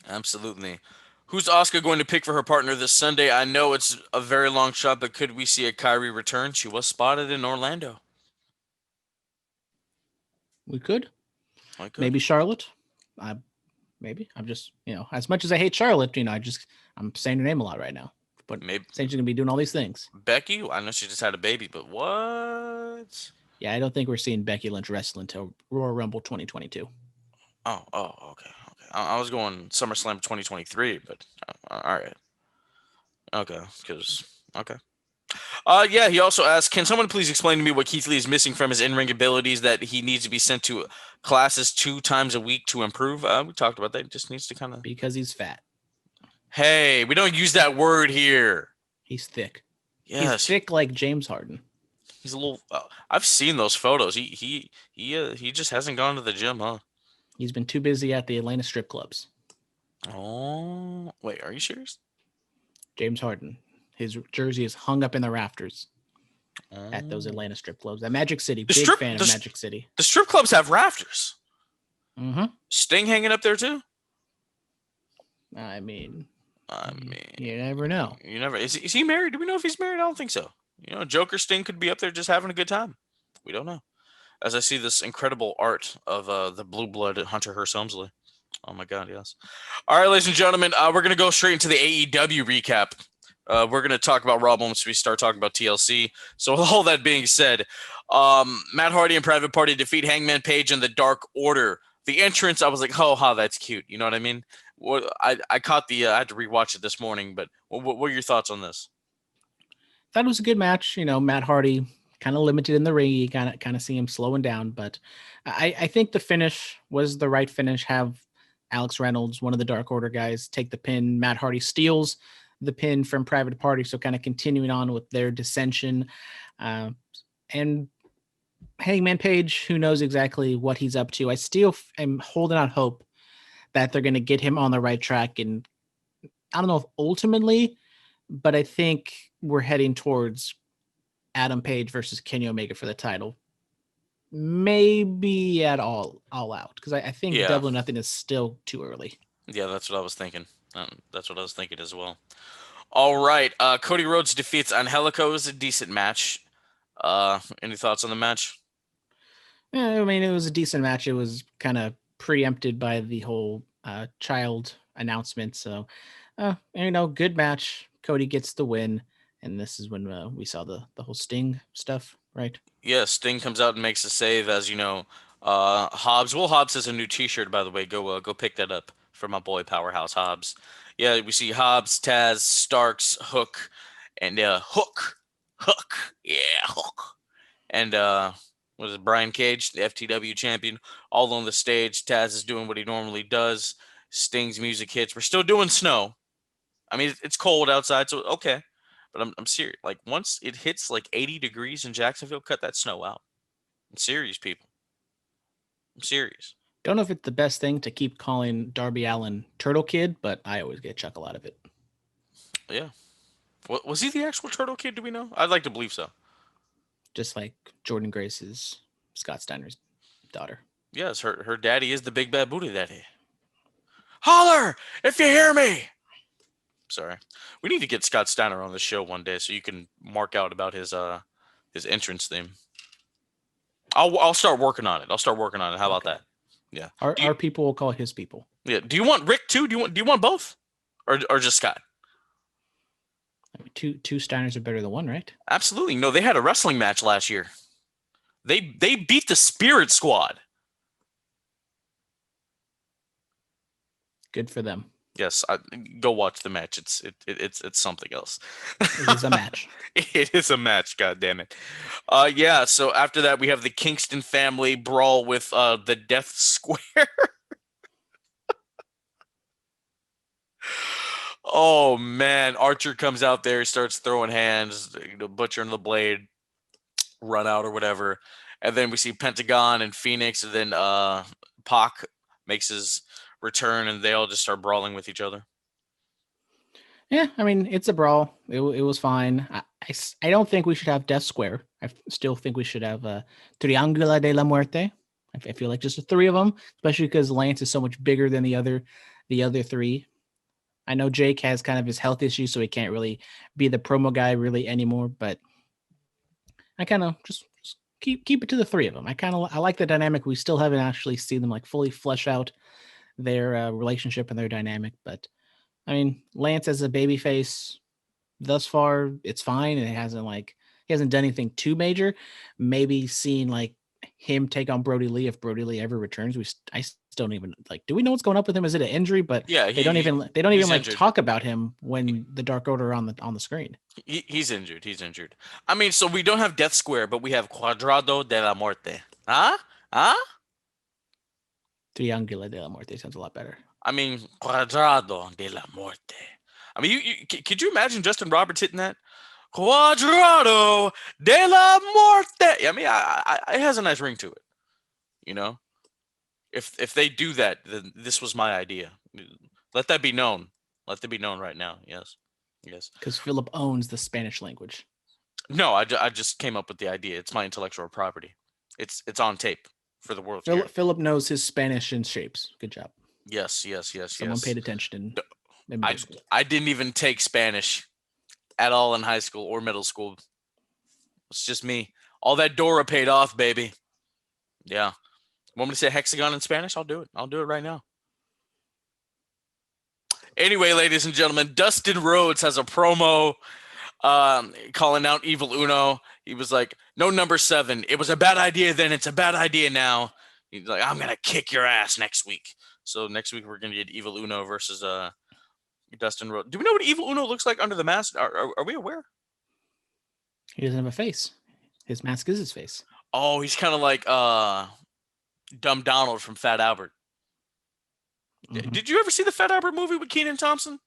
Absolutely. Who's Asuka going to pick for her partner this Sunday? I know it's a very long shot, but could we see a Kyrie return? She was spotted in Orlando. We could. I could. Maybe Charlotte. Maybe. I'm just, as much as I hate Charlotte, I'm saying her name a lot right now. But maybe saying she's going to be doing all these things. Becky? I know she just had a baby, but what? Yeah, I don't think we're seeing Becky Lynch wrestle until Royal Rumble 2022. Oh, okay. I was going SummerSlam 2023, but all right. Okay. Yeah, he also asked, can someone please explain to me what Keith Lee is missing from his in-ring abilities that he needs to be sent to classes 2 times a week to improve? We talked about that. He just needs to kind of... Because he's fat. Hey, we don't use that word here. He's thick. Yes. He's thick like James Harden. He's a little... I've seen those photos. He just hasn't gone to the gym, huh? He's been too busy at the Atlanta strip clubs. Oh, wait, are you serious? James Harden. His jersey is hung up in the rafters at those Atlanta strip clubs. At Magic City. Big fan of Magic City. The strip clubs have rafters. Mm-hmm. Sting hanging up there too? I mean, you never know. Is he married? Do we know if he's married? I don't think so. Joker Sting could be up there just having a good time. We don't know. As I see this incredible art of the blue blood Hunter Hearst Helmsley. Oh my God, yes. All right, ladies and gentlemen, we're going to go straight into the AEW recap. We're going to talk about Raw once we start talking about TLC. So with all that being said, Matt Hardy and Private Party defeat Hangman Page and the Dark Order. The entrance, I was like, oh, that's cute. You know what I mean? I caught I had to rewatch it this morning, but what were your thoughts on this? Thought it was a good match. Matt Hardy kind of limited in the ring. You kind of see him slowing down, but I think the finish was the right finish. Have Alex Reynolds, one of the Dark Order guys, take the pin. Matt Hardy steals the pin from Private Party, so kind of continuing on with their dissension. And Hangman Page, who knows exactly what he's up to. I still am holding out hope that they're going to get him on the right track. And I don't know if ultimately, but I think we're heading towards Adam Page versus Kenny Omega for the title. Maybe at all out, because I think Double or Nothing is still too early. Yeah, that's what I was thinking. That's what I was thinking as well. All right. Cody Rhodes defeats Angelico. It was a decent match. Any thoughts on the match? Yeah, I mean, it was a decent match. It was kind of preempted by the whole child announcement. So, good match. Cody gets the win, and this is when we saw the whole Sting stuff, right? Yeah, Sting comes out and makes a save, as you know. Hobbs. Will Hobbs has a new T-shirt, by the way. Go pick that up for my boy Powerhouse Hobbs. Yeah, we see Hobbs, Taz, Starks, Hook, and Hook. Yeah, Hook. And what is it, Brian Cage, the FTW champion, all on the stage. Taz is doing what he normally does. Sting's music hits. We're still doing snow. I mean, it's cold outside, so okay. But I'm serious. Like once it hits like 80 degrees in Jacksonville, cut that snow out. I'm serious, people. I'm serious. Don't know if it's the best thing to keep calling Darby Allin Turtle Kid, but I always get a chuckle out of it. Yeah. Was he the actual Turtle Kid? Do we know? I'd like to believe so. Just like Jordan Grace's Scott Steiner's daughter. Yes, her daddy is the big bad booty daddy. Holler if you hear me. Sorry. We need to get Scott Steiner on the show one day so you can mark out about his entrance theme. I'll start working on it. How about that? Yeah. Our people will call it his people. Yeah. Do you want Rick too? Do you want both? Or just Scott? I mean, two Steiners are better than one, right? Absolutely. No, they had a wrestling match last year. They beat the Spirit Squad. Good for them. Yes, go watch the match. It's something else. It is a match. It is a match. God damn it. Yeah. So after that, we have the Kingston family brawl with the Death Square. Oh man, Archer comes out there, starts throwing hands, butchering the blade, run out or whatever, and then we see Pentagon and Phoenix, and then Pac makes his return, and they all just start brawling with each other. Yeah, I mean, it's a brawl. It was fine. I don't think we should have Death Square. I still think we should have Triangula de la Muerte. I feel like just the three of them, especially because Lance is so much bigger than the other three. I know Jake has kind of his health issues, so he can't really be the promo guy really anymore. But I kind of just keep it to the three of them. I like the dynamic. We still haven't actually seen them like fully flesh out their relationship and their dynamic. But I mean, Lance as a babyface, thus far, it's fine, and he hasn't done anything too major. Maybe seeing like him take on Brody Lee if Brody Lee ever returns. I still don't even like. Do we know what's going up with him? Is it an injury? But yeah, they don't even like injured. talk about him when the Dark Order are on the screen. He's injured. He's injured. I mean, so we don't have Death Square, but we have Cuadrado de la Muerte. Huh? Triangula de la Muerte sounds a lot better. I mean, Cuadrado de la Muerte. I mean, could you imagine Justin Roberts hitting that? Cuadrado de la Muerte. I mean, it has a nice ring to it. You know, if they do that, then this was my idea. Let that be known. Let that be known right now. Yes. Because Phillip owns the Spanish language. No, I just came up with the idea. It's my intellectual property. It's on tape for the world. Phillip knows his Spanish and shapes. Good job. Yes. Someone paid attention in middle school. I didn't even take Spanish at all in high school or middle school. It's just me. All that Dora paid off, baby. Yeah. Want me to say hexagon in Spanish? I'll do it. I'll do it right now. Anyway, ladies and gentlemen, Dustin Rhodes has a promo calling out Evil Uno. He was like, no, number 7. It was a bad idea then. It's a bad idea now. He's like, I'm going to kick your ass next week. So next week we're going to get Evil Uno versus Dustin Rhodes. Do we know what Evil Uno looks like under the mask? Are we aware? He doesn't have a face. His mask is his face. Oh, he's kind of like Dumb Donald from Fat Albert. Mm-hmm. Did you ever see the Fat Albert movie with Kenan Thompson?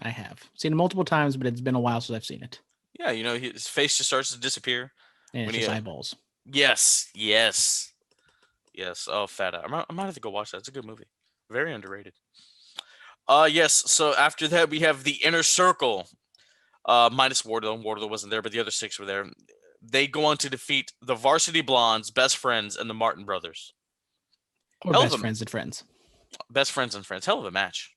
I have seen it multiple times, but it's been a while since I've seen it. Yeah, you know, his face just starts to disappear. And it's just eyeballs. Yes. Oh, Fat Albert. I might have to go watch that. It's a good movie. Very underrated. Yes. So after that, we have the Inner Circle, minus Wardlow. Wardlow wasn't there, but the other 6 were there. They go on to defeat the Varsity Blondes, Best Friends, and the Martin Brothers. Or Best Friends and Friends. Best Friends and Friends. Hell of a match.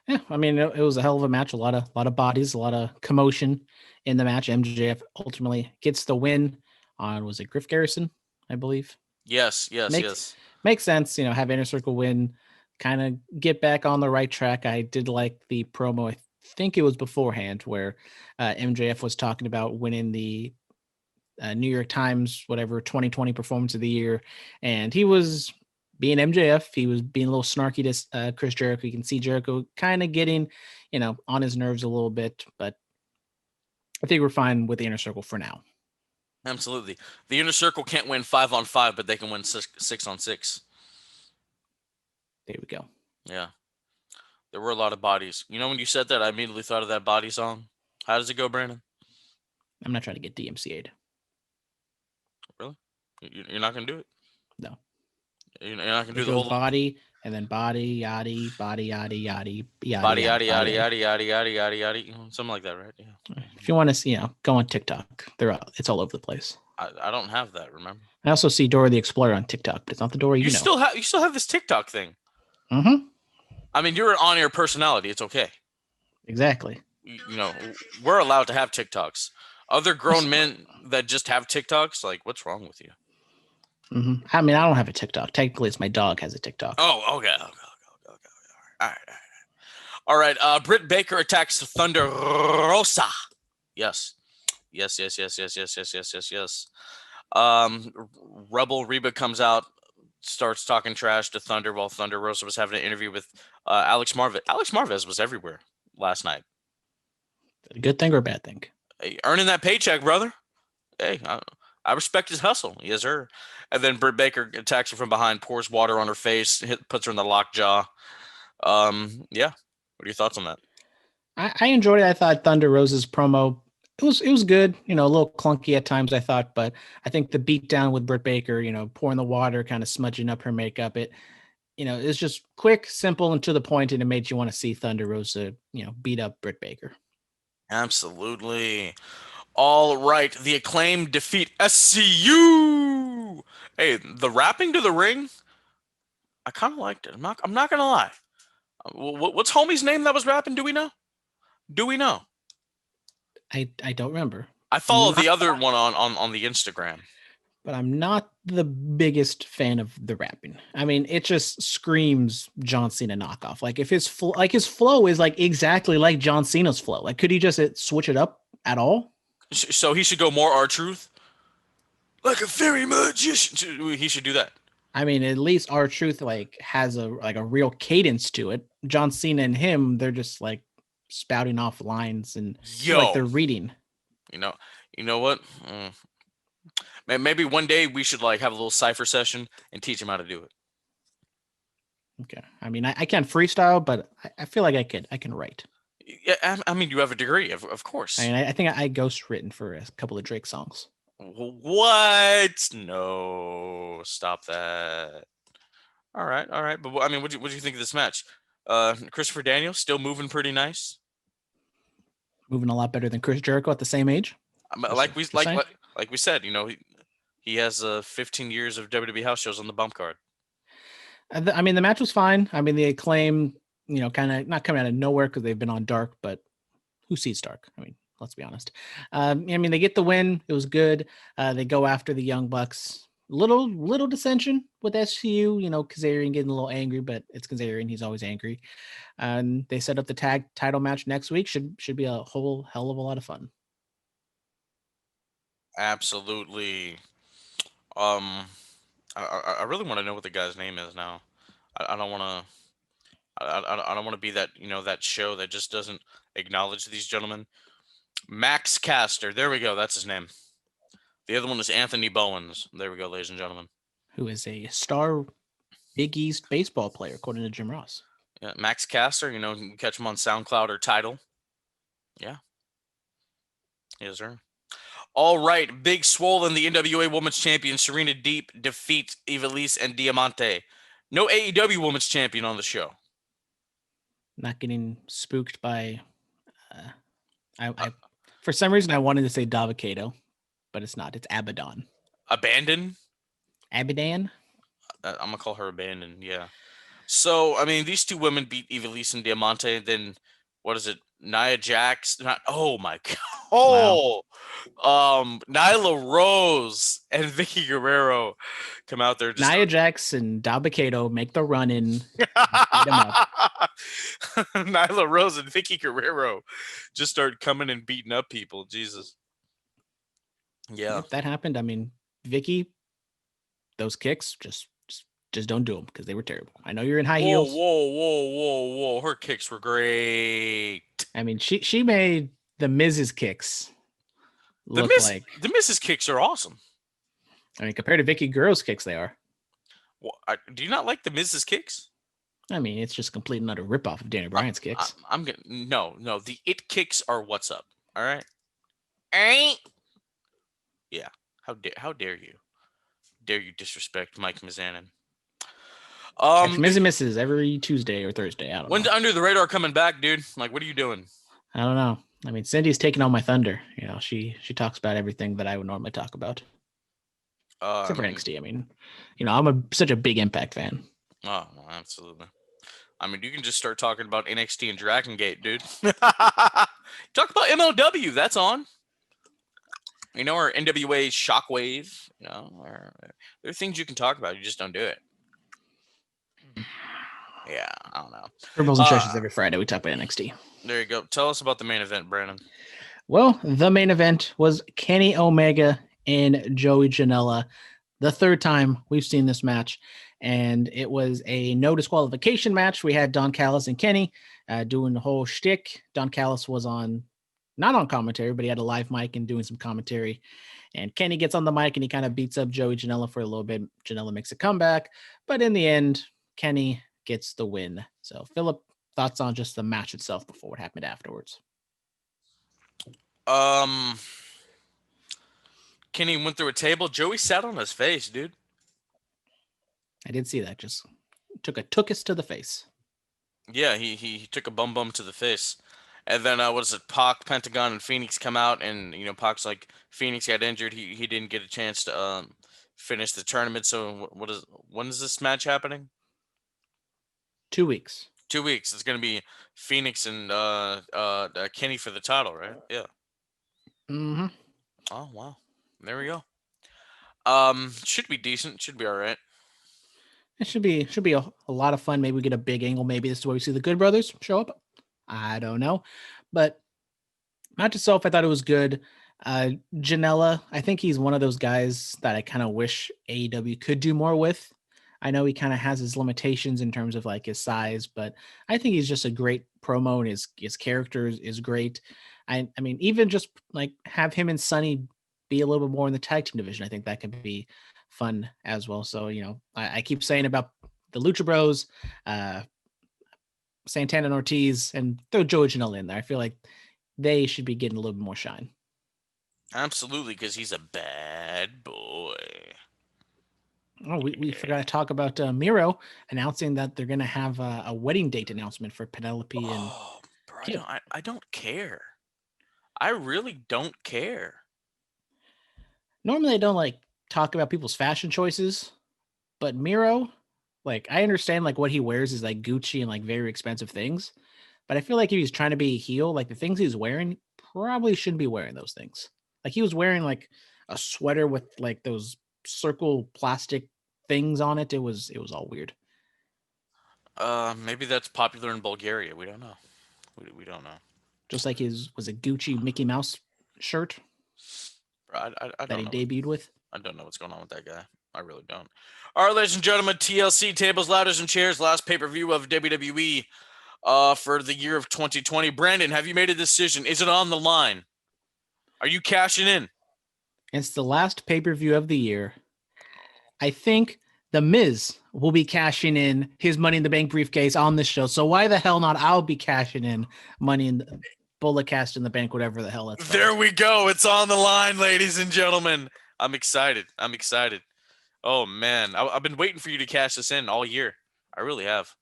Yeah, I mean, it was a hell of a match. A lot of bodies, a lot of commotion in the match. MJF ultimately gets the win on, was it Griff Garrison, I believe. Yes, yes, Makes yes. makes sense, have Inner Circle win, kind of get back on the right track. I did like the promo. I think it was beforehand where MJF was talking about winning the New York Times, whatever, 2020 Performance of the Year. And he was being MJF. He was being a little snarky to Chris Jericho. You can see Jericho kind of getting, on his nerves a little bit. But I think we're fine with the Inner Circle for now. Absolutely. The Inner Circle can't win 5-on-5, but they can win 6-on-6. There we go. Yeah. There were a lot of bodies. When you said that, I immediately thought of that body song. How does it go, Brandon? I'm not trying to get DMCA'd. Really? You're not going to do it? No. You're not going to It do the goes whole body and then body, yaddy, body, yaddy, yaddy, yaddy, body, yaddy, yaddy, yaddy, yaddy, yaddy, yaddy, yaddy, yaddy, something like that, right? Yeah. If you want to see, go on TikTok. It's all over the place. I don't have that, remember? I also see Dora the Explorer on TikTok, but it's not the Dora you know. You still have this TikTok thing. Mm-hmm. I mean, you're an on-air personality. It's okay. Exactly. We're allowed to have TikToks. Other grown men that just have TikToks, like, what's wrong with you? Mm-hmm. I mean, I don't have a TikTok. Technically, it's my dog has a TikTok. Oh, okay. All right. Britt Baker attacks Thunder Rosa. Yes. Yes. Rebel Reba comes out, starts talking trash to Thunder while Thunder Rosa was having an interview with Alex Marvez. Alex Marvez was everywhere last night. A good thing or a bad thing? Hey, earning that paycheck, brother. Hey, I respect his hustle. Yes, sir. And then Britt Baker attacks her from behind, pours water on her face, puts her in the lockjaw. Yeah. What are your thoughts on that? I enjoyed it. I thought Thunder Rosa's promo, it was good. A little clunky at times, I thought, but I think the beatdown with Britt Baker, pouring the water, kind of smudging up her makeup, it's just quick, simple, and to the point, and it made you want to see Thunder Rosa, beat up Britt Baker. Absolutely. All right. The Acclaimed defeat SCU. Hey, the rapping to the ring, I kind of liked it. I'm not gonna lie. What's homie's name that was rapping? Do we know? I don't remember. I follow the other one on the Instagram. But I'm not the biggest fan of the rapping. I mean, it just screams John Cena knockoff. Like if his flow is like exactly like John Cena's flow. Like could he just switch it up at all? So he should go more R-Truth? Like a fairy magician. He should do that. I mean, at least R-Truth has a real cadence to it. John Cena and him, they're just like spouting off lines and like they're reading. You know what? Maybe one day we should have a little cipher session and teach him how to do it. Okay. I mean, I can't freestyle, but I feel like I can write. Yeah, I mean, you have a degree, of course. I mean, I think I ghost written for a couple of Drake songs. What? No, stop that. All right. But I mean, what do you think of this match? Christopher Daniels still moving pretty nice. Moving a lot better than Chris Jericho at the same age. Like we said, he has 15 years of WWE house shows on the bump card. I mean, the match was fine. I mean, the Acclaim, kind of not coming out of nowhere because they've been on Dark, but who sees Dark? I mean, let's be honest. I mean, they get the win. It was good. They go after the Young Bucks. Little dissension with SCU, Kazarian getting a little angry, but it's Kazarian. He's always angry. And they set up the tag title match next week. Should be a whole hell of a lot of fun. Absolutely. I really want to know what the guy's name is now. I don't want to. I don't want to be that that show that just doesn't acknowledge these gentlemen. Max Caster. There we go. That's his name. The other one is Anthony Bowens. There we go, ladies and gentlemen. Who is a star Big East baseball player, according to Jim Ross. Yeah, Max Caster. You can catch him on SoundCloud or Tidal. Yeah. Yes, sir. All right. Big Swole and the NWA Women's Champion Serena Deep defeat Ivelisse and Diamante. No AEW Women's Champion on the show. Not getting spooked by. I for some reason I wanted to say Davocado, but it's not. It's Abaddon. Abandon? Abaddon? I'm gonna call her Abandon. Yeah. So, I mean, these two women beat Ivelisse and Diamante, and then what is it? Nia Jax? Not. Oh my god. Wow. Oh, Nyla Rose and Vicky Guerrero come out there just Nia Jax and Dabba-Kato make the run in, beat him up. Nyla Rose and Vicky Guerrero just start coming and beating up people. Jesus. Yeah. Yep, that happened. I mean, Vicky, those kicks just don't do them because they were terrible. I know you're in high Whoa, heels. whoa, whoa, whoa, whoa. Her kicks were great. I mean, she made the Miz's kicks look like. The Mrs. kicks are awesome. I mean, compared to Vicky Guerrero's kicks, they are. Well, do you not like the Mrs. kicks? I mean, it's just complete and utter ripoff of Danny Bryan's kicks. I'm gonna no. The it kicks are what's up. All right. Ain't. Yeah. How dare you? Dare you disrespect Mike Mizanin? Catch Miz and Misses every Tuesday or Thursday. I don't When's know. Under the Radar coming back, dude? Like, what are you doing? I don't know. I mean, Cindy's taking on my thunder. You know, she talks about everything that I would normally talk about. Except for NXT. I mean, you know, I'm such a big Impact fan. Oh, well, absolutely. I mean, you can just start talking about NXT and Dragon Gate, dude. Talk about MLW. That's on. You know, or NWA Shockwave. You know, or there are things you can talk about. You just don't do it. Yeah, I don't know. Purples and Treasures every Friday. We talk about NXT. There you go. Tell us about the main event, Brandon. Well, the main event was Kenny Omega and Joey Janela. The third time we've seen this match, and it was a no disqualification match. We had Don Callis and Kenny doing the whole shtick. Don Callis was not on commentary, but he had a live mic and doing some commentary. And Kenny gets on the mic and he kind of beats up Joey Janela for a little bit. Janela makes a comeback, but in the end, Kenny gets the win. So, Phillip, thoughts on just the match itself before what happened afterwards? Kenny went through a table. Joey sat on his face, dude. I did see that. Just took us to the face. Yeah, he took a bum to the face. And then what is it? Pac, Pentagon, and Phoenix come out, and you know Pac's like Phoenix got injured. He didn't get a chance to finish the tournament. So when is this match happening? 2 weeks. 2 weeks. It's gonna be Phoenix and Kenny for the title, right? Yeah. Mm-hmm. Oh wow. There we go. Should be decent. Should be all right. It should be a lot of fun. Maybe we get a big angle. Maybe this is where we see the Good Brothers show up. I don't know. But match itself, I thought it was good. Janela, I think he's one of those guys that I kind of wish AEW could do more with. I know he kind of has his limitations in terms of like his size, but I think he's just a great promo, and his character is great. I mean, even just like have him and Sonny be a little bit more in the tag team division. I think that could be fun as well. So, you know, I keep saying about the Lucha Bros, Santana and Ortiz, and throw Joey Janela in there. I feel like they should be getting a little bit more shine. Absolutely, because he's a bad boy. Oh, we forgot to talk about Miro announcing that they're going to have a wedding date announcement for Penelope and. Oh, bro, I don't care. I really don't care. Normally, I don't like talk about people's fashion choices, but Miro, like I understand like what he wears is like Gucci and like very expensive things, but I feel like if he's trying to be a heel, like the things he's wearing probably shouldn't be wearing those things. Like he was wearing like a sweater with like those circle plastic things on it. It was all weird. Maybe that's popular in Bulgaria. We don't know. We don't know. Just like his was a Gucci Mickey Mouse shirt. I that don't he know. debuted with. I don't know what's going on with that guy. I really don't. All right, ladies and gentlemen, TLC tables, ladders, and chairs. Last pay-per-view of WWE for the year of 2020. Brandon, have you made a decision? Is it on the line? Are you cashing in? It's the last pay-per-view of the year. I think The Miz will be cashing in his Money in the Bank briefcase on this show. So why the hell not? I'll be cashing in Money in the Bullet Cast in the Bank, whatever the hell that's called. There we go. It's on the line, ladies and gentlemen. I'm excited. Oh, man. I've been waiting for you to cash this in all year. I really have.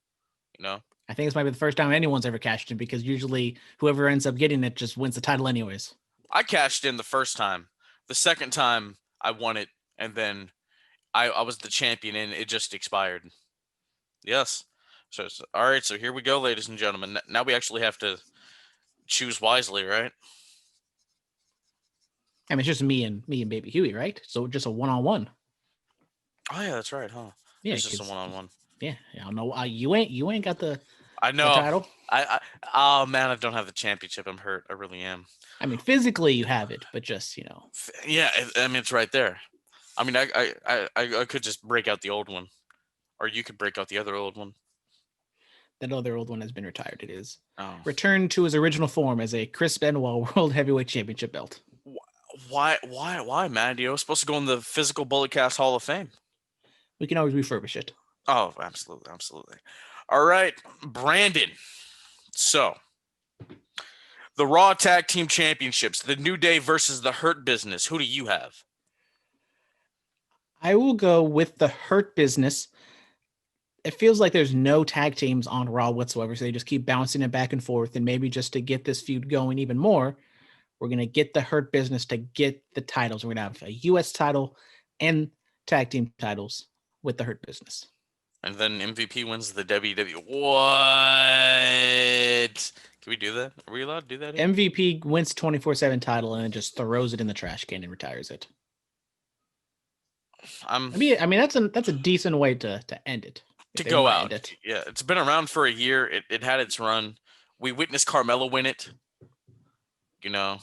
You know? I think this might be the first time anyone's ever cashed in because usually whoever ends up getting it just wins the title anyways. I cashed in the first time. The second time I won it, and then I was the champion, and it just expired. Yes. So all right. So here we go, ladies and gentlemen. Now we actually have to choose wisely, right? I mean, it's just me and Baby Huey, right? So just a one-on-one. Oh yeah, that's right, huh? Yeah, It's just a because one-on-one. yeah, I don't know. You ain't got I the know. title. Oh man, I don't have the championship. I'm hurt. I really am. I mean, physically you have it, but just Yeah, I mean it's right there. I mean, I could just break out the old one, or you could break out the other old one. that other old one has been retired. It is Oh, returned to his original form as a Chris Benoit World Heavyweight Championship belt. why, man? You know, it's supposed to go in the Physical Bullet Cast Hall of Fame. We can always refurbish it. Oh, absolutely, absolutely. All right, Brandon. So the Raw Tag Team Championships, the New Day versus the Hurt Business. Who do you have? I will go with the Hurt Business. It feels like there's no tag teams on Raw whatsoever, so they just keep bouncing it back and forth. And maybe just to get this feud going even more, we're going to get the Hurt Business to get the titles. We're going to have a U.S. title and tag team titles with the Hurt Business. And then MVP wins the WWE. What? Can we do that? Are we allowed to do that here? MVP wins 24/7 title and then just throws it in the trash can and retires it. I mean that's a decent way to end it. To if they go wanna out. end it. Yeah, it's been around for a year. It had its run. We witnessed Carmella win it. You know,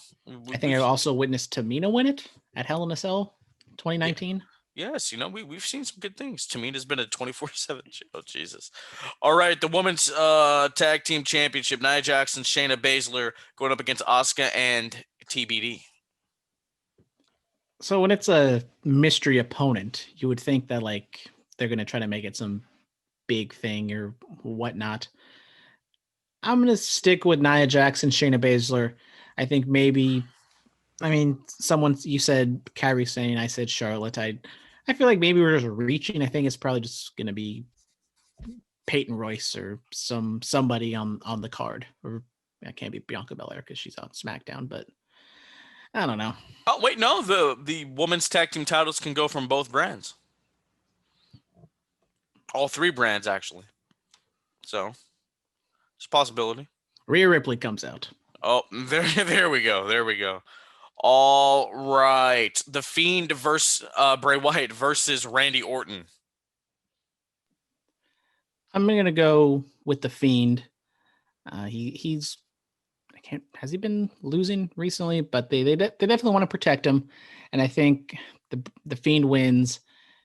I think I also witnessed Tamina win it at Hell in a Cell 2019. yes, you know, we've seen some good things. Tamina's been a 24/7 show. Oh, Jesus. All right, the women's tag team championship, Nia Jackson, Shayna Baszler going up against Asuka and TBD. So when it's a mystery opponent, you would think that like they're gonna try to make it some big thing or whatnot. I'm gonna stick with Nia Jackson, Shayna Baszler. I think maybe you said Kyrie Sane, I said Charlotte. I feel like maybe we're just reaching. I think it's probably just gonna be Peyton Royce or somebody on the card. Or it can't be Bianca Belair because she's on SmackDown, but I don't know. Oh, wait, no, the women's tag team titles can go from both brands. All three brands, actually. So, it's a possibility. Rhea Ripley comes out. Oh, there we go. There we go. All right. The Fiend versus Bray Wyatt versus Randy Orton. I'm gonna go with the Fiend. He's has he been losing recently? But they definitely want to protect him, and I think the Fiend wins.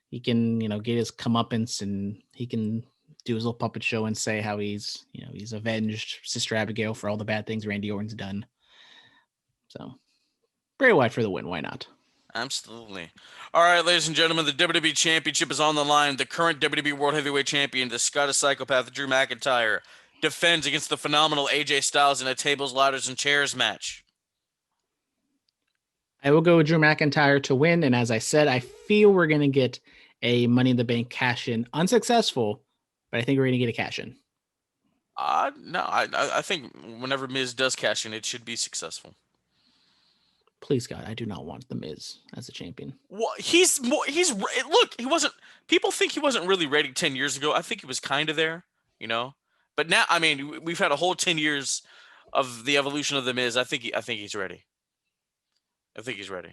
He can get his comeuppance, and he can do his little puppet show and say how he's avenged Sister Abigail for all the bad things Randy Orton's done. So Bray Wyatt for the win. Why not? Absolutely. All right, ladies and gentlemen, the WWE Championship is on the line. The current WWE World Heavyweight Champion, the Scottish Psychopath Drew McIntyre, defends against the phenomenal AJ Styles in a tables, ladders, and chairs match. I will go with Drew McIntyre to win, and as I said, I feel we're going to get a Money in the Bank cash in. Unsuccessful, but I think we're going to get a cash in. No, I think whenever Miz does cash in, it should be successful. Please God, I do not want the Miz as a champion. Well, look, he wasn't. People think he wasn't really ready 10 years ago. I think he was kind of there, But now, I mean, we've had a whole 10 years of the evolution of the Miz. I think he's ready. I think he's ready.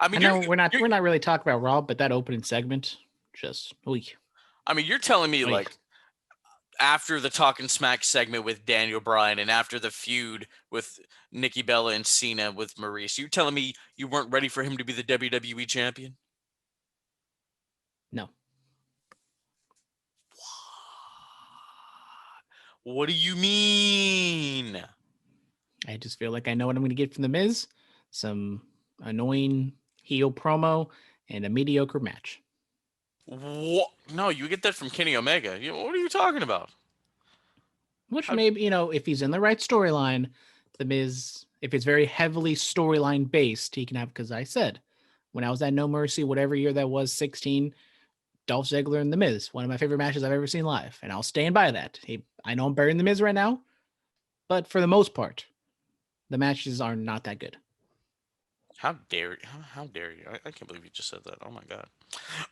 I mean, I know we're not really talking about Raw, but that opening segment, just weak. I mean, you're telling me like after the Talking Smack segment with Daniel Bryan and after the feud with Nikki Bella and Cena with Maurice, you telling me you weren't ready for him to be the WWE champion? No. What do you mean? I just feel like I know what I'm going to get from the Miz. Some annoying heel promo and a mediocre match. What? No, you get that from Kenny Omega. What are you talking about? Which maybe, if he's in the right storyline, the Miz, if it's very heavily storyline based, he can have, because I said, when I was at No Mercy, whatever year that was, 16, Dolph Ziggler and the Miz, one of my favorite matches I've ever seen live. And I'll stand by that. I know I'm burying the Miz right now, but for the most part, the matches are not that good. How dare you? How dare you? I can't believe you just said that. Oh my god.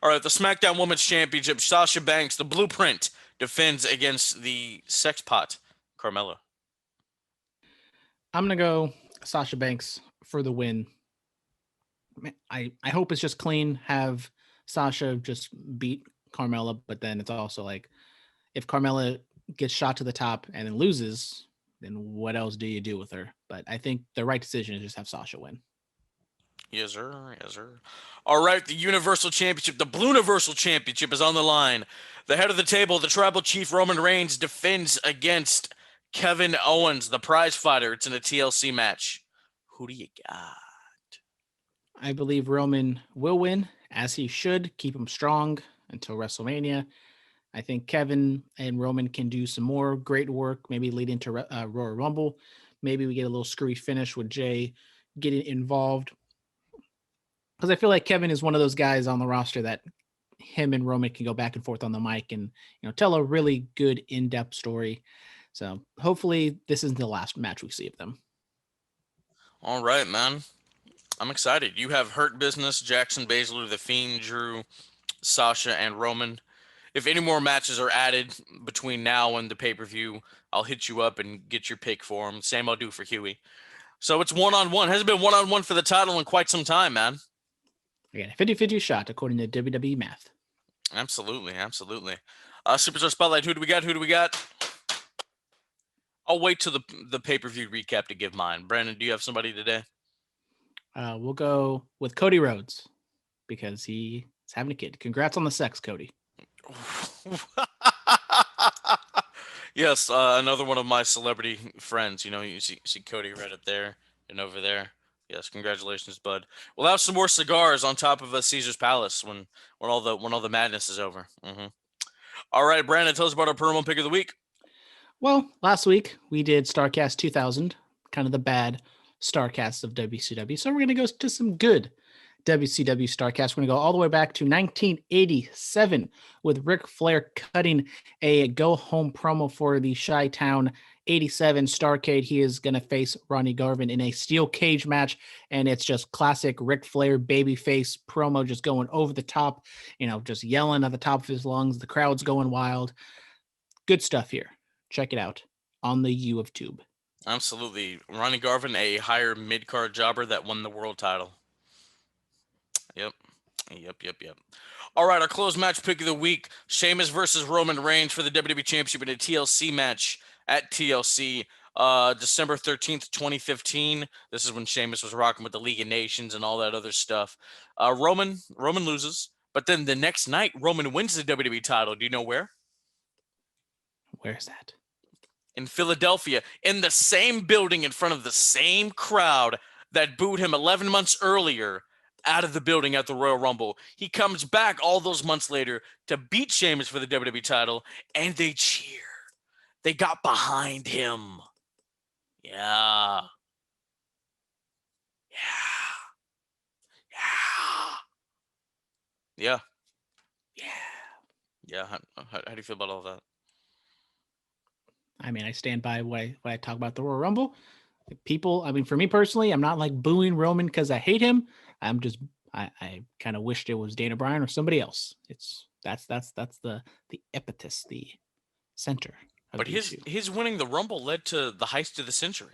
All right, the SmackDown Women's Championship. Sasha Banks, the Blueprint, defends against the Sexpot, Carmella. I'm gonna go Sasha Banks for the win. I hope it's just clean. Have Sasha just beat Carmella, but then it's also like if Carmella gets shot to the top and then loses, then what else do you do with her? But I think the right decision is just have Sasha win. Yes, sir. Yes, sir. All right, the Universal Championship, the Blue Universal Championship is on the line. The head of the table, the Tribal Chief Roman Reigns, defends against Kevin Owens, the prize fighter. It's in a TLC match. Who do you got? I believe Roman will win, as he should. Keep him strong until WrestleMania. I think Kevin and Roman can do some more great work, maybe lead into Royal Rumble. Maybe we get a little screwy finish with Jay getting involved. Because I feel like Kevin is one of those guys on the roster that him and Roman can go back and forth on the mic and tell a really good in-depth story. So hopefully this isn't the last match we see of them. All right, man. I'm excited. You have Hurt Business, Jackson Baszler, The Fiend, Drew, Sasha, and Roman. If any more matches are added between now and the pay-per-view, I'll hit you up and get your pick for them. Same I'll do for Huey. So it's one-on-one. Hasn't been one-on-one for the title in quite some time, man. Again, 50-50 shot according to WWE math. Absolutely, absolutely. Superstar Spotlight, who do we got? Who do we got? I'll wait till the pay-per-view recap to give mine. Brandon, do you have somebody today? We'll go with Cody Rhodes because he's having a kid. Congrats on the sex, Cody. Yes, another one of my celebrity friends. You see Cody right up there and over there. Yes, congratulations, bud. We'll have some more cigars on top of Caesar's Palace when all the madness is over. All right, Brandon, tell us about our promo pick of the week. Well, last week we did StarCast 2000, kind of the bad StarCast of WCW. So we're going to go to some good WCW StarCast. We're going to go all the way back to 1987 with Ric Flair cutting a go-home promo for the Chi-Town 87 Starrcade. He is going to face Ronnie Garvin in a steel cage match, and it's just classic Ric Flair babyface promo, just going over the top, just yelling at the top of his lungs. The crowd's going wild. Good stuff here. Check it out on the U of Tube. Absolutely. Ronnie Garvin, a higher mid-card jobber that won the world title. Yep. All right, our closed match pick of the week, Sheamus versus Roman Reigns for the WWE Championship in a TLC match at TLC, December 13th, 2015. This is when Sheamus was rocking with the League of Nations and all that other stuff. Roman loses, but then the next night, Roman wins the WWE title. Do you know where? Where's that? In Philadelphia, in the same building, in front of the same crowd that booed him 11 months earlier out of the building at the Royal Rumble. He comes back all those months later to beat Sheamus for the WWE title, and they cheer. They got behind him. Yeah. How do you feel about all that? I mean, I stand by what I talk about the Royal Rumble. People, I mean, for me personally, I'm not like booing Roman because I hate him. I'm just, I kind of wished it was Dana Bryan or somebody else. That's the impetus, the center. But his winning the Rumble led to the heist of the century.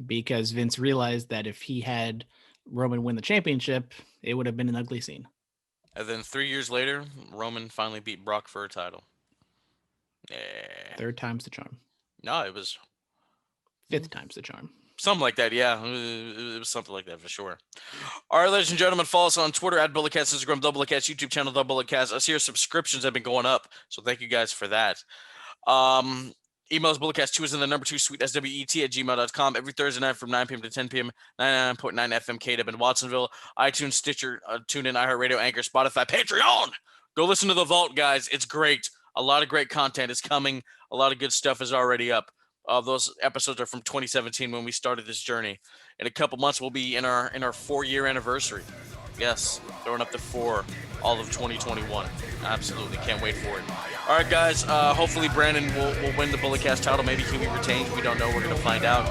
Because Vince realized that if he had Roman win the championship, it would have been an ugly scene. And then 3 years later, Roman finally beat Brock for a title. Yeah. Third time's the charm. No, it was fifth time's the charm. Something like that, yeah. It was something like that for sure. All right, ladies and gentlemen, follow us on Twitter at BulletCast, Instagram, BulletCast, YouTube channel, BulletCast. Us here, subscriptions have been going up, so thank you guys for that. Email us BulletCast2 is in the number 2 suite, swet@gmail.com. Every Thursday night from 9 p.m. to 10 p.m., 99.9 FM KW in Watsonville, iTunes, Stitcher, TuneIn, iHeartRadio, Anchor, Spotify, Patreon. Go listen to The Vault, guys. It's great. A lot of great content is coming. A lot of good stuff is already up. Those episodes are from 2017 when we started this journey. In a couple months, we'll be in our 4-year anniversary. Yes, throwing up to 4 all of 2021. Absolutely, can't wait for it. All right, guys. Hopefully Brandon will win the BulletCast title. Maybe Huey retains. We don't know. We're going to find out.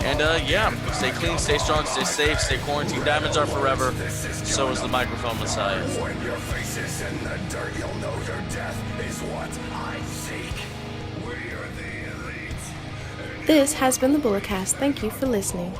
And yeah, stay clean, stay strong, stay safe, stay quarantined. Diamonds are forever. So is the microphone Messiah. When your face is in the dirt, you'll know your death is what I seek. We are the elite. This has been the Bulletcast. Thank you for listening.